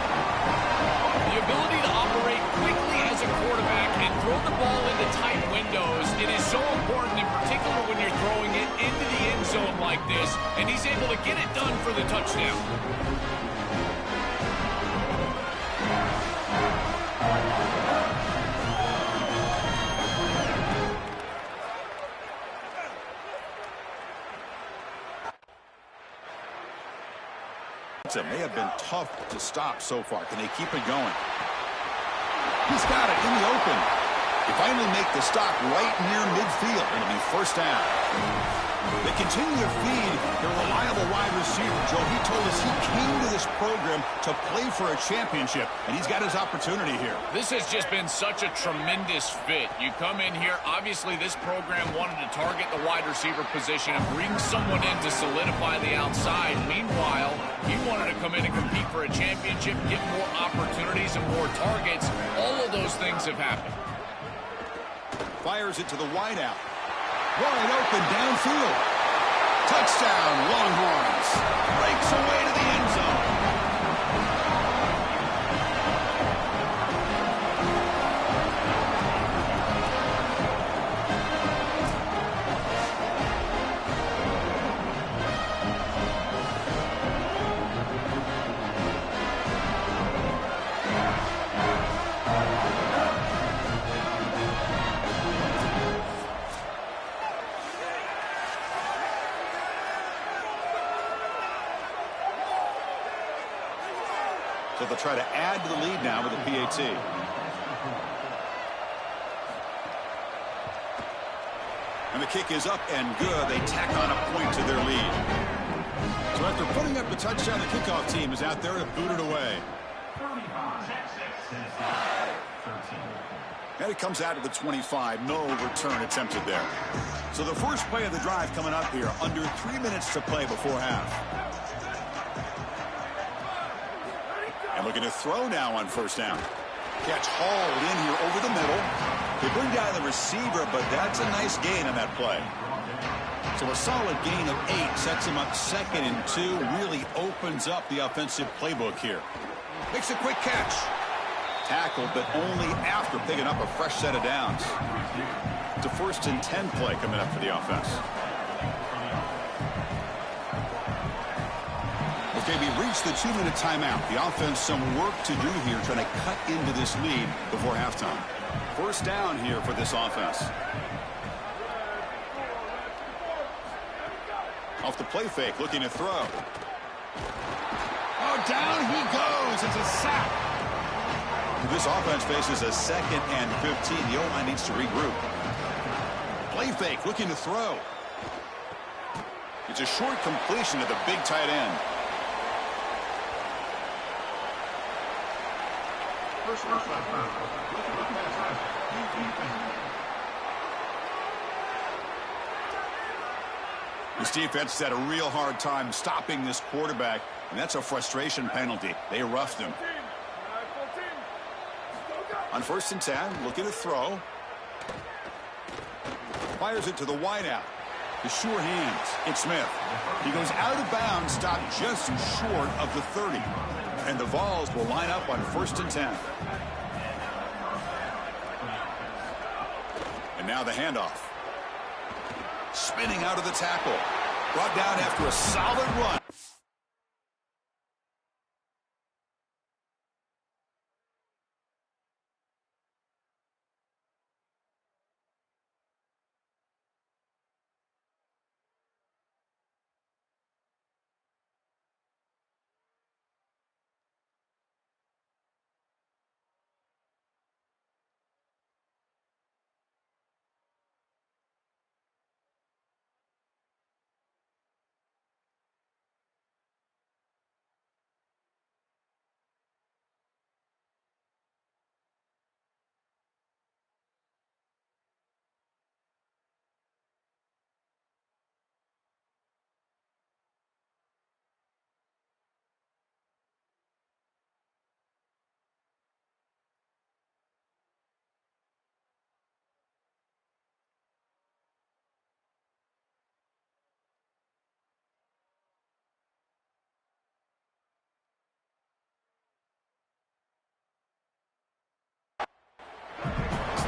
The ability to operate quickly as a quarterback and throw the ball into tight windows, it is so important, in particular when you're throwing it into the end zone like this, and he's able to get it done for the touchdown. It may have been tough to stop so far. Can they keep it going? He's got it in the open. They finally make the stop right near midfield. It'll be 1st down. They continue to feed their reliable wide receiver. Joe, he told us he came to this program to play for a championship, and he's got his opportunity here. This has just been such a tremendous fit. You come in here, obviously this program wanted to target the wide receiver position and bring someone in to solidify the outside. Meanwhile, he wanted to come in and compete for a championship, get more opportunities and more targets. All of those things have happened. Fires it to the wideout. Wide open downfield. Touchdown, Longhorns. Breaks away to the end zone. So they'll try to add to the lead now with a PAT. And the kick is up and good. They tack on a point to their lead. So after putting up the touchdown, the kickoff team is out there to boot it away. And it comes out to the 25. No return attempted there. So the first play of the drive coming up here. Under 3 minutes to play before half. And looking to throw now on 1st down. Catch hauled in here over the middle. They bring down the receiver, but that's a nice gain on that play. So a solid gain of 8 sets him up 2nd and 2. Really opens up the offensive playbook here. Makes a quick catch. Tackled, but only after picking up a fresh set of downs. It's a 1st and 10 play coming up for the offense. Okay, we reached the 2-minute timeout. The offense some work to do here, trying to cut into this lead before halftime. 1st down here for this offense. Off the play fake, looking to throw. Oh, down he goes. It's a sack. This offense faces a 2nd and 15. The O-line needs to regroup. Play fake, looking to throw. It's a short completion to the big tight end. This defense has had a real hard time stopping this quarterback, and that's a frustration penalty. They roughed him. On 1st and 10, looking to throw. Fires it to the wideout. The sure hands. It's Smith. He goes out of bounds, stopped just short of the 30. And the Vols will line up on 1st and 10. And now the handoff. Spinning out of the tackle. Brought down after a solid run.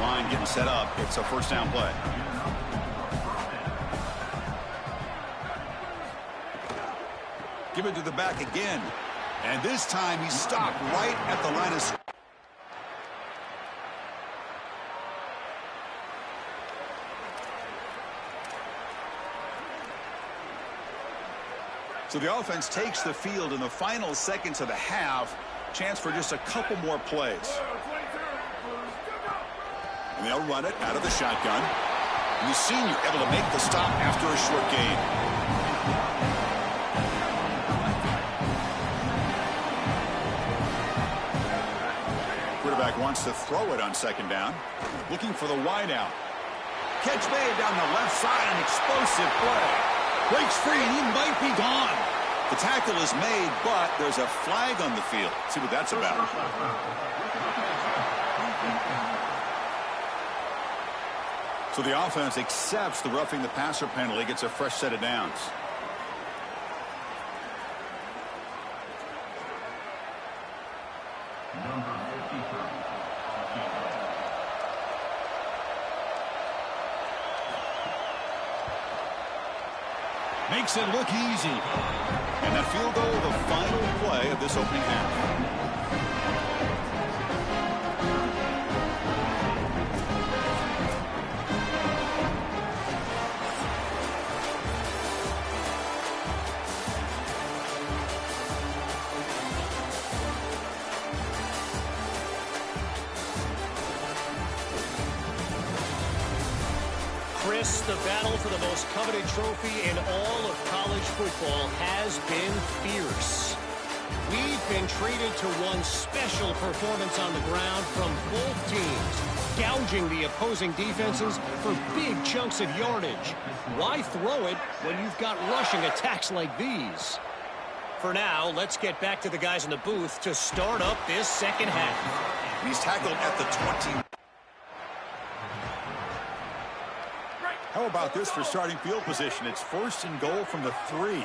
line getting set up. It's a first down play. Give it to the back again. And this time he stopped right at the line of scrimmage. So the offense takes the field in the final seconds of the half. Chance for just a couple more plays. And they'll run it out of the shotgun. And the senior able to make the stop after a short gain. Quarterback wants to throw it on second down. Looking for the wideout. Catch made down the left side. An explosive play. Breaks free, and he might be gone. The tackle is made, but there's a flag on the field. See what that's about. So the offense accepts the roughing the passer penalty, gets a fresh set of downs. Makes it look easy. And that field goal, the final play of this opening half. Chris, the battle for the most coveted trophy in all of college football has been fierce. We've been treated to one special performance on the ground from both teams, gouging the opposing defenses for big chunks of yardage. Why throw it when you've got rushing attacks like these? For now, let's get back to the guys in the booth to start up this second half. He's tackled at the 20. How about this for starting field position? It's first and goal from the 3.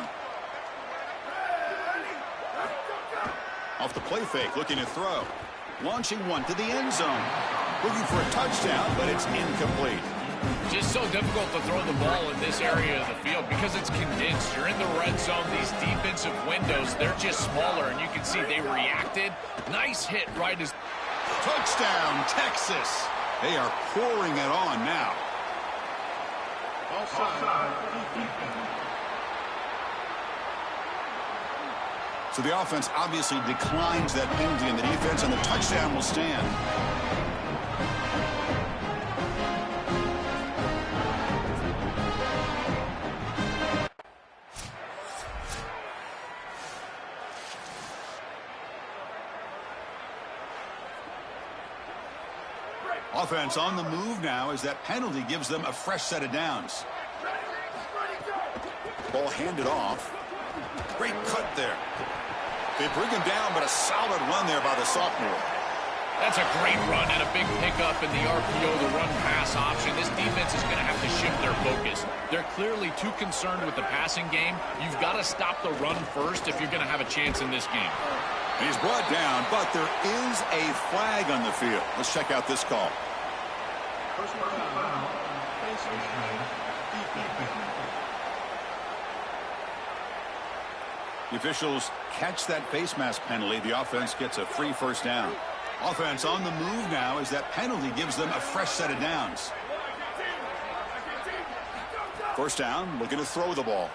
Off the play fake, looking to throw. Launching one to the end zone. Looking for a touchdown, but it's incomplete. Just so difficult to throw the ball in this area of the field because it's condensed. You're in the red zone. These defensive windows, they're just smaller, and you can see they reacted. Nice hit right as... Touchdown, Texas. They are pouring it on now. So the offense obviously declines that penalty in the defense, and the touchdown will stand. Offense on the move now as that penalty gives them a fresh set of downs. Ball handed off. Great cut there. They bring him down, but a solid run there by the sophomore. That's a great run and a big pickup in the RPO, the run-pass option. This defense is going to have to shift their focus. They're clearly too concerned with the passing game. You've got to stop the run first if you're going to have a chance in this game. And he's brought down, but there is a flag on the field. Let's check out this call. The officials catch that face mask penalty. The offense gets a free first down. Offense on the move now as that penalty gives them a fresh set of downs. First down, looking to throw the ball.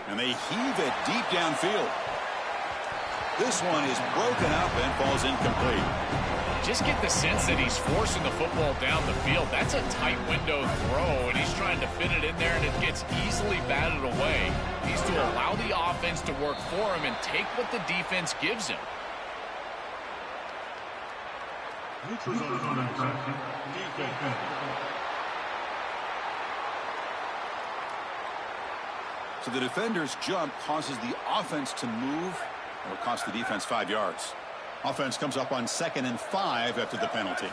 And they heave it deep downfield. This one is broken up and falls incomplete. Just get the sense that he's forcing the football down the field. That's a tight window throw, and he's trying to fit it in there, and it gets easily batted away. He needs to allow the offense to work for him and take what the defense gives him. So the defender's jump causes the offense to move. It'll cost the defense 5 yards. Offense comes up on 2nd and 5 after the penalty.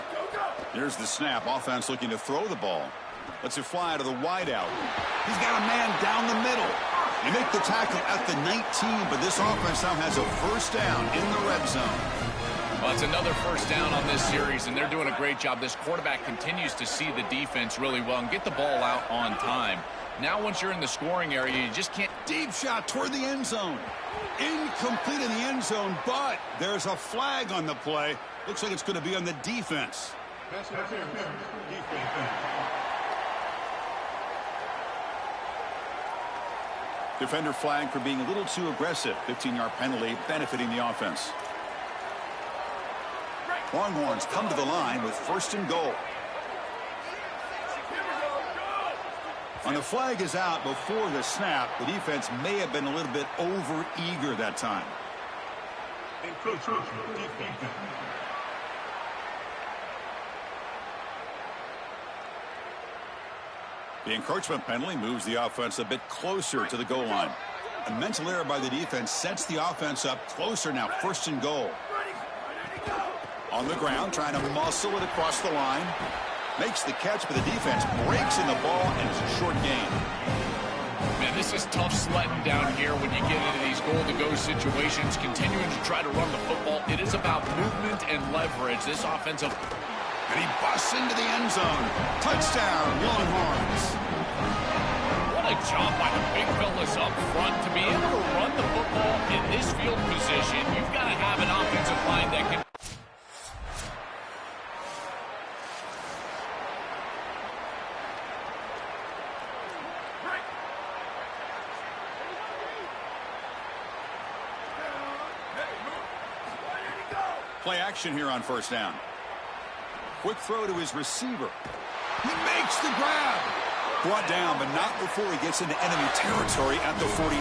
Here's the snap. Offense looking to throw the ball. Lets it fly to the wideout. He's got a man down the middle. They make the tackle at the 19, but this offense now has a first down in the red zone. Well, it's another first down on this series, and they're doing a great job. This quarterback continues to see the defense really well and get the ball out on time. Now, once you're in the scoring area, you just can't. Deep shot toward the end zone. Incomplete in the end zone, but there's a flag on the play. Looks like it's going to be on the defense. Pass interference. Defense. Defender flag for being a little too aggressive. 15-yard penalty benefiting the offense. Longhorns come to the line with 1st and goal. And the flag is out before the snap. The defense may have been a little bit over-eager that time. The encroachment penalty moves the offense a bit closer to the goal line. A mental error by the defense sets the offense up closer now. 1st and goal. On the ground, trying to muscle it across the line. Makes the catch, but the defense breaks in the ball, and it's a short gain. Man, this is tough sledding down here when you get into these goal-to-go situations. Continuing to try to run the football. It is about movement and leverage. This offensive... And he busts into the end zone. Touchdown, Longhorns. What a job by the big fellas up front. To be able to run the football in this field position, you've got to have an offensive line that can... Play action here on 1st down. Quick throw to his receiver. He makes the grab. Brought down, but not before he gets into enemy territory at the 49.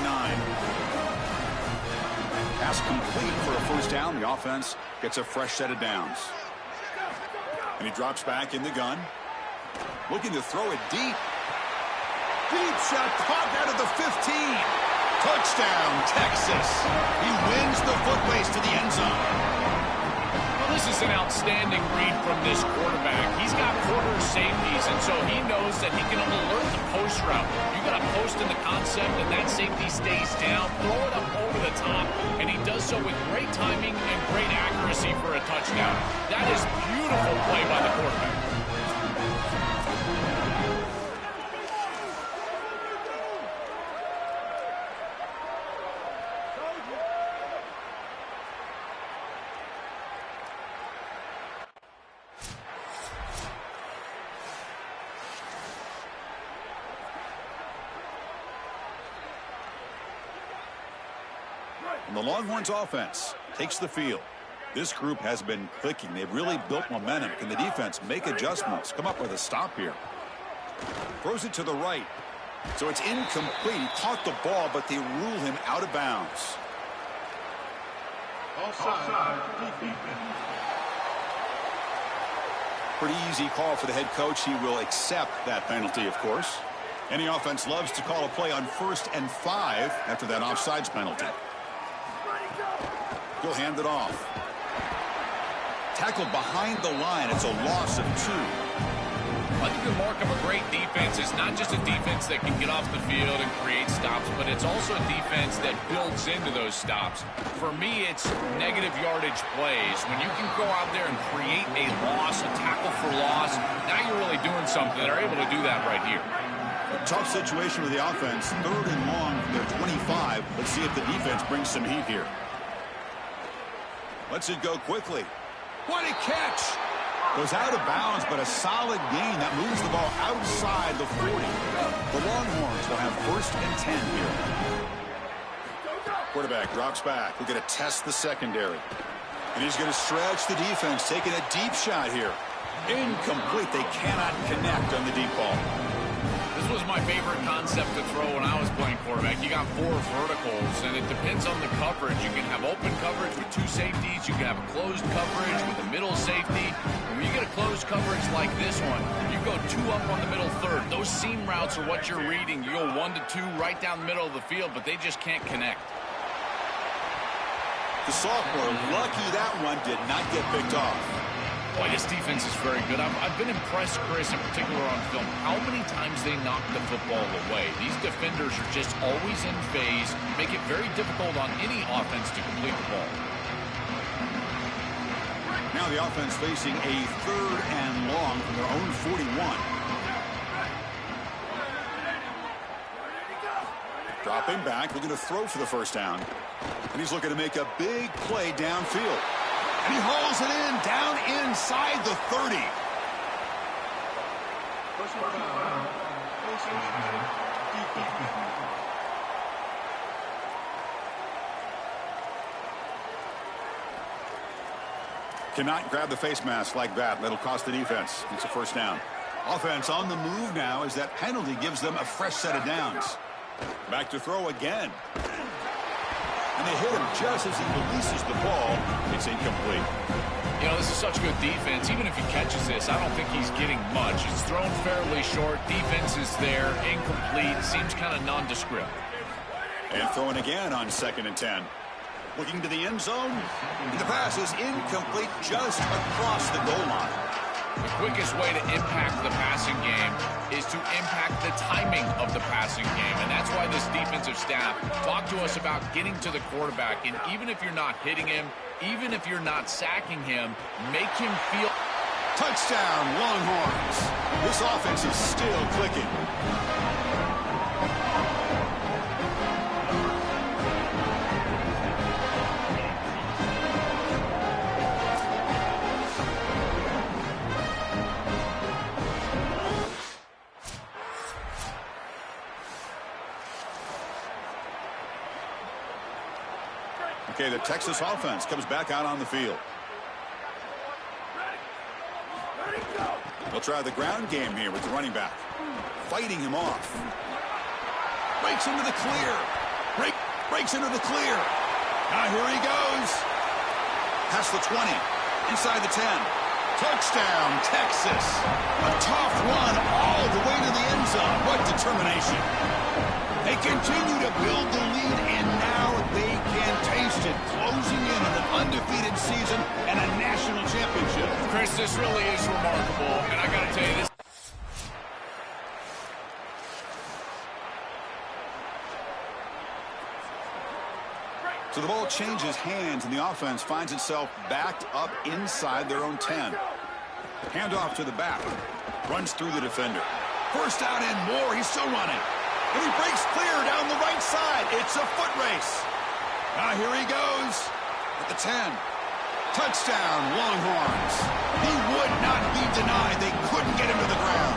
Pass complete for a 1st down. The offense gets a fresh set of downs. And he drops back in the gun. Looking to throw it deep. Deep shot caught out of the 15. Touchdown, Texas. He wins the foot race to the end zone. This is an outstanding read from this quarterback. He's got quarter safeties, and so he knows that he can alert the post route. You got a post in the concept, and that safety stays down. Throw it up over the top, and he does so with great timing and great accuracy for a touchdown. That is beautiful play by the quarterback. And the Longhorns offense takes the field. This group has been clicking. They've really built momentum. Can the defense make adjustments? Come up with a stop here. Throws it to the right. So it's incomplete. He caught the ball, but they rule him out of bounds. Offside. Pretty easy call for the head coach. He will accept that penalty, of course. Any offense loves to call a play on 1st and 5 after that offsides penalty. He'll hand it off. Tackled behind the line. It's a loss of 2. I think the mark of a great defense is not just a defense that can get off the field and create stops, but it's also a defense that builds into those stops. For me, it's negative yardage plays. When you can go out there and create a loss, a tackle for loss, now you're really doing something. They're able to do that right here. A tough situation with the offense. 3rd and long from their 25. Let's see if the defense brings some heat here. Lets it go quickly. What a catch! Goes out of bounds, but a solid gain that moves the ball outside the 40. The Longhorns will have 1st and 10 here. Quarterback drops back. We're going to test the secondary. And he's going to stretch the defense, taking a deep shot here. Incomplete. They cannot connect on the deep ball. This was my favorite concept to throw when I was playing quarterback. You got 4 verticals, and it depends on the coverage. You can have open coverage with 2 safeties. You can have a closed coverage with a middle safety. And when you get a closed coverage like this one, you go 2 up on the middle third. Those seam routes are what you're reading. You go 1 to 2 right down the middle of the field, but they just can't connect. The sophomore, lucky that one did not get picked off. Boy, this defense is very good. I've been impressed, Chris, in particular on film, how many times they knock the football away. These defenders are just always in phase, make it very difficult on any offense to complete the ball. Now the offense facing a 3rd and long from their own 41. Dropping back, looking to throw for the first down. And he's looking to make a big play downfield. And he hauls it in, down inside the 30. Cannot grab the face mask like that. That'll cost the defense. It's a first down. Offense on the move now as that penalty gives them a fresh set of downs. Back to throw again. And they hit him just as he releases the ball. It's incomplete. You know, this is such good defense. Even if he catches this, I don't think he's getting much. It's thrown fairly short. Defense is there. Incomplete. Seems kind of nondescript. And throwing again on 2nd and 10. Looking to the end zone. And the pass is incomplete just across the goal line. The quickest way to impact the passing game is to impact the timing of the passing game. And that's why this defensive staff talked to us about getting to the quarterback. And even if you're not hitting him, even if you're not sacking him, make him feel... Touchdown, Longhorns. This offense is still clicking. Okay, the Texas offense comes back out on the field. They'll try the ground game here with the running back. Fighting him off. Breaks into the clear. Breaks into the clear. Now here he goes. Past the 20. Inside the 10. Touchdown, Texas. A tough run all the way to the end zone. What determination. They continue to build the lead, and now they can taste it. Closing in on an undefeated season and a national championship. Chris, this really is remarkable, and I got to tell you this. So the ball changes hands, and the offense finds itself backed up inside their own 10. Handoff to the back. Runs through the defender. First down and more. He's still running. And he breaks clear down the right side. It's a foot race. Now here he goes at the 10. Touchdown, Longhorns. He would not be denied. They couldn't get him to the ground.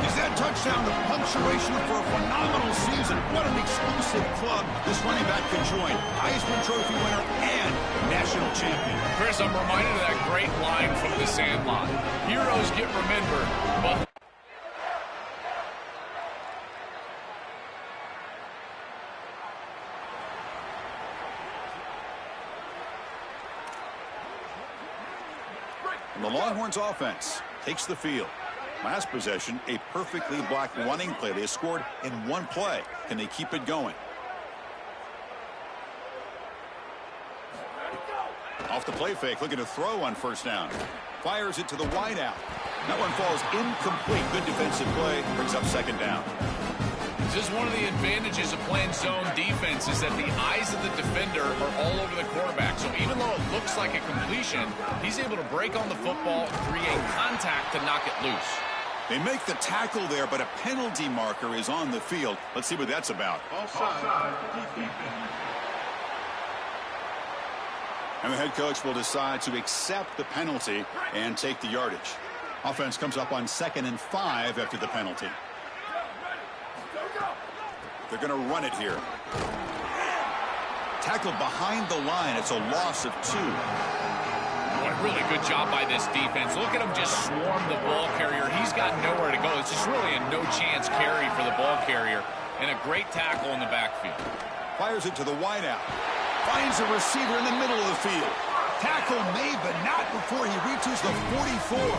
Is that touchdown the punctuation for a phenomenal season? What an exclusive club this running back could join. Heisman Trophy winner and national champion. Chris, I'm reminded of that great line from The Sandlot. Heroes get remembered, but... The Longhorns offense takes the field. Last possession, a perfectly blocked running play. They scored in one play. Can they keep it going? Off the play fake, looking to throw on first down. Fires it to the wideout. That one falls incomplete. Good defensive play. Brings up 2nd down. This is one of the advantages of playing zone defense is that the eyes of the defender are all over the quarterback. So even though it looks like a completion, he's able to break on the football, create contact to knock it loose. They make the tackle there, but a penalty marker is on the field. Let's see what that's about. And the head coach will decide to accept the penalty and take the yardage. Offense comes up on 2nd and 5 after the penalty. They're going to run it here. Tackled behind the line. It's a loss of 2. What a really good job by this defense. Look at him just swarm the ball carrier. He's got nowhere to go. It's just really a no-chance carry for the ball carrier. And a great tackle in the backfield. Fires it to the wideout. Finds a receiver in the middle of the field. Tackle made, but not before he reaches the 44.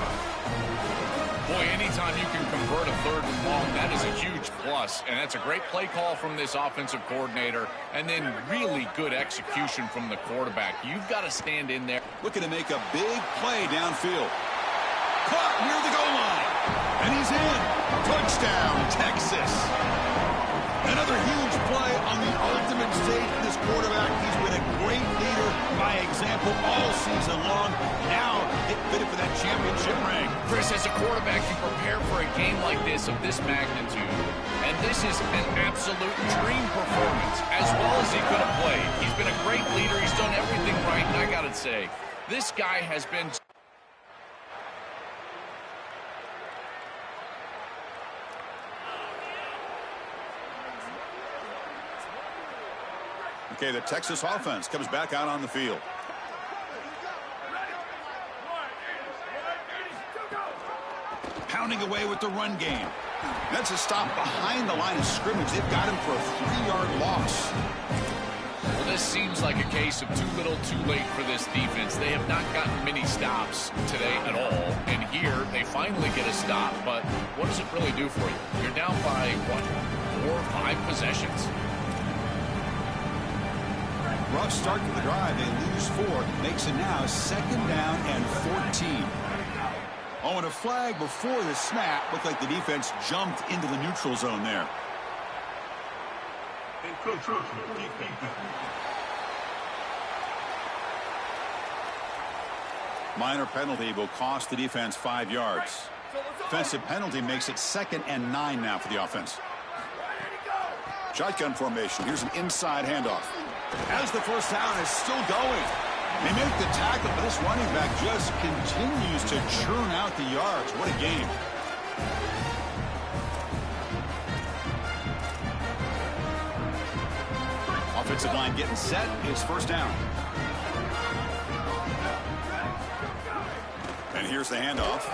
Boy, anytime you can convert a 3rd and long, that is a huge plus. And that's a great play call from this offensive coordinator. And then really good execution from the quarterback. You've got to stand in there. Looking to make a big play downfield. Caught near the goal line. And he's in. Touchdown, Texas. Another huge play on the ultimate stage for this quarterback. He's been a great leader by example. example all season long. Now it fitted for that championship ring. Chris, as a quarterback, you prepare for a game like this of this magnitude. And this is an absolute dream performance, as well as he could have played. He's been a great leader. He's done everything right. And I got to say, this guy has been... Okay, the Texas offense comes back out on the field. Pounding away with the run game. That's a stop behind the line of scrimmage. They've got him for a 3-yard loss. Well, this seems like a case of too little, too late for this defense. They have not gotten many stops today at all. And here, they finally get a stop. But what does it really do for you? You're down by, what, 4 or 5 possessions? Rough start to the drive. They lose 4. Makes it now 2nd down and 14. Oh, and a flag before the snap. Looked like the defense jumped into the neutral zone there. Minor penalty will cost the defense 5 yards. Offensive penalty makes it 2nd and 9 now for the offense. Shotgun formation. Here's an inside handoff. As the first down is still going. They make the tackle, but this running back just continues to churn out the yards. What a game. Offensive line getting set. It's first down. And here's the handoff.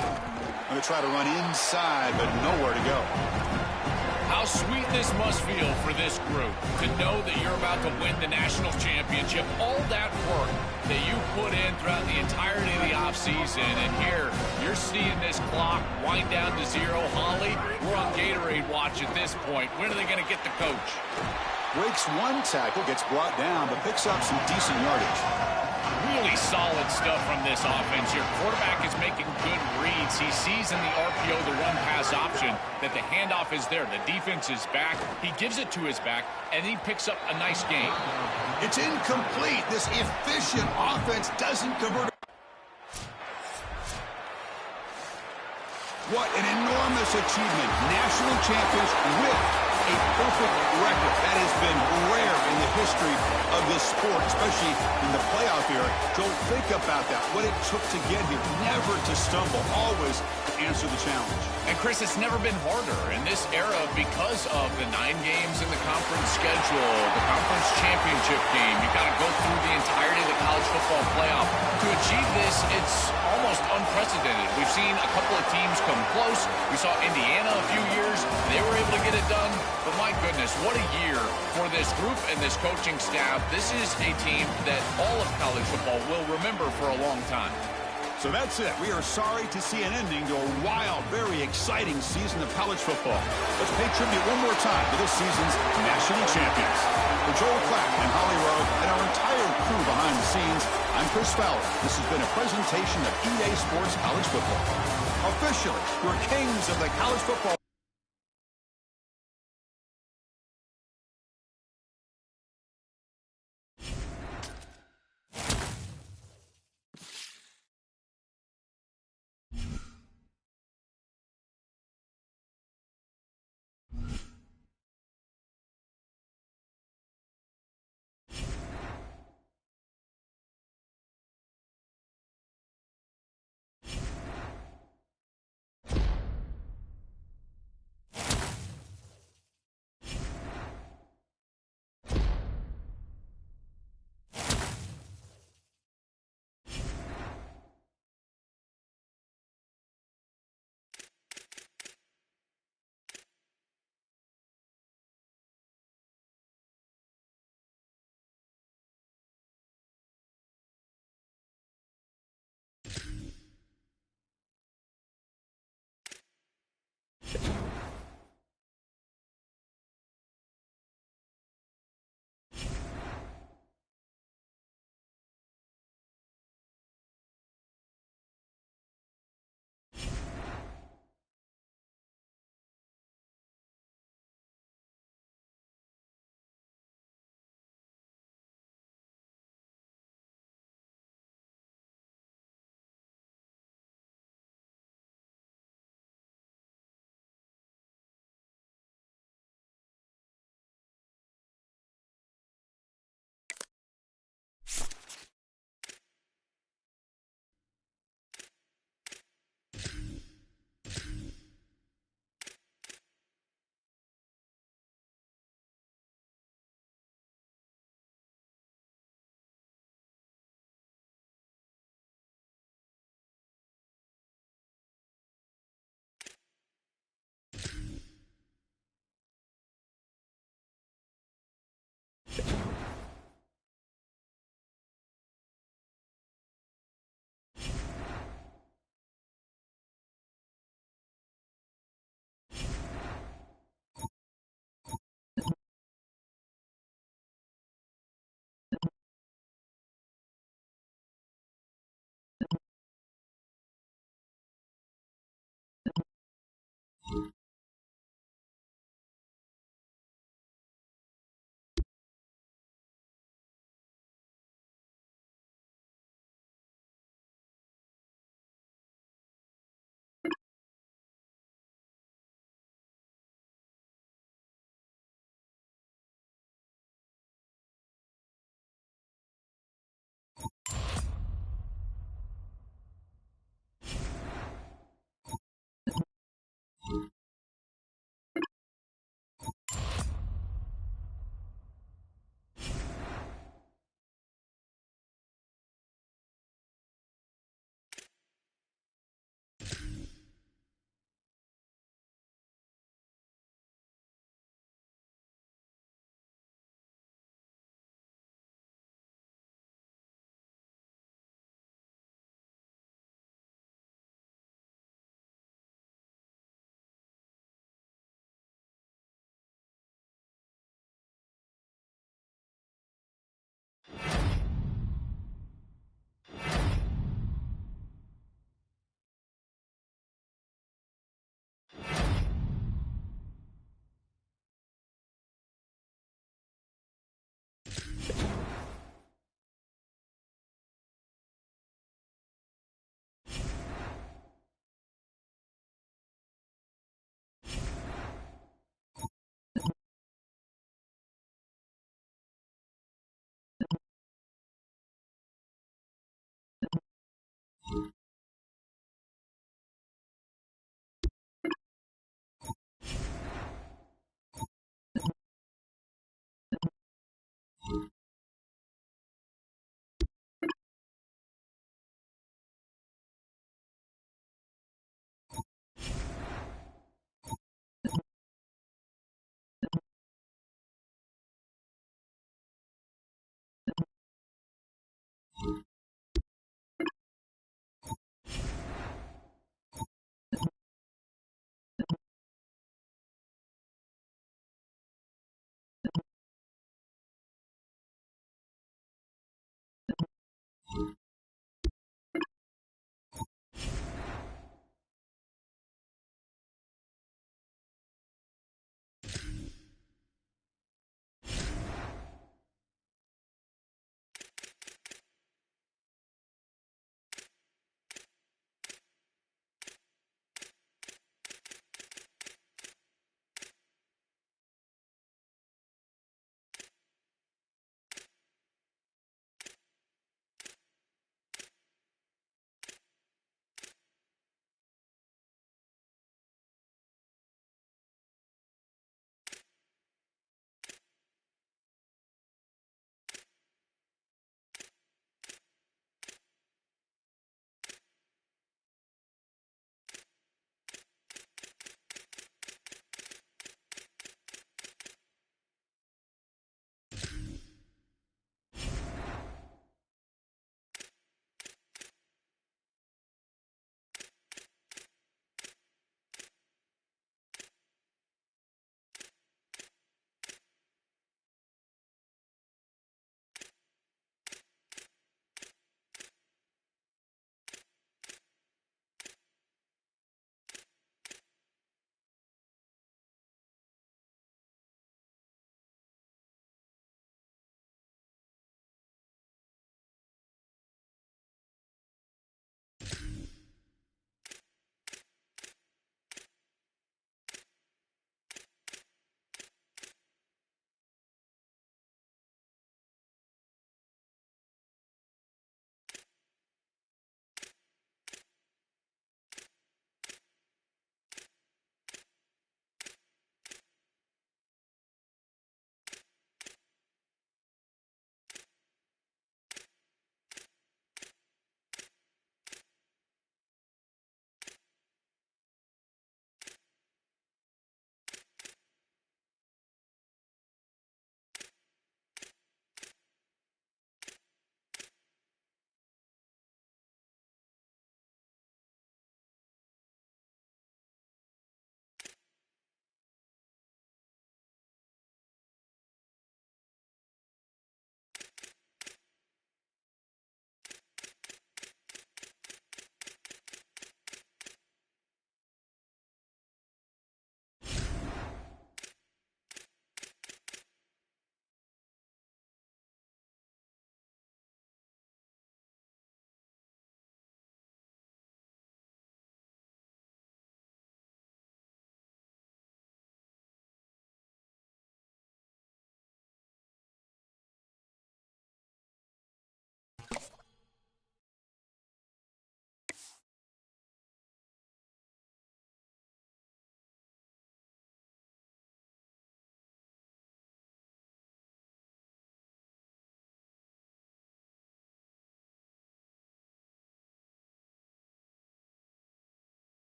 Going to try to run inside, but nowhere to go. How sweet this must feel for this group to know that you're about to win the national championship. All that work that you put in throughout the entirety of the offseason, and here you're seeing this clock wind down to 0. Holly, we're on Gatorade watch at this point. When are they going to get the coach? Breaks one tackle, gets brought down, but picks up some decent yardage. Really solid stuff from this offense here. Quarterback is making good reads. He sees in the RPO, the run-pass option, that the handoff is there. The defense is back. He gives it to his back, and he picks up a nice gain. It's incomplete. This efficient offense doesn't convert. What an enormous achievement. National champions with a perfect record. That has been rare in the history of this sport, especially in the playoff era. Joel, think about that. What it took to get here. Never to stumble. Always to answer the challenge. And, Chris, it's never been harder in this era because of the 9 games in the conference schedule, the conference championship game. You've got to go through the entirety of the college football playoff. To achieve this, it's almost unprecedented. We've seen a couple of teams come close. We saw Indiana a few years. They were able to get it done. But my goodness, what a year for this group and this coaching staff. This is a team that all of college football will remember for a long time. So that's it. We are sorry to see an ending to a wild, very exciting season of college football. Let's pay tribute one more time to this season's national champions. For Joel Clapp and Holly Rowe and our entire crew behind the scenes, I'm Chris Fowler. This has been a presentation of EA Sports College Football. Officially, we're kings of the college football.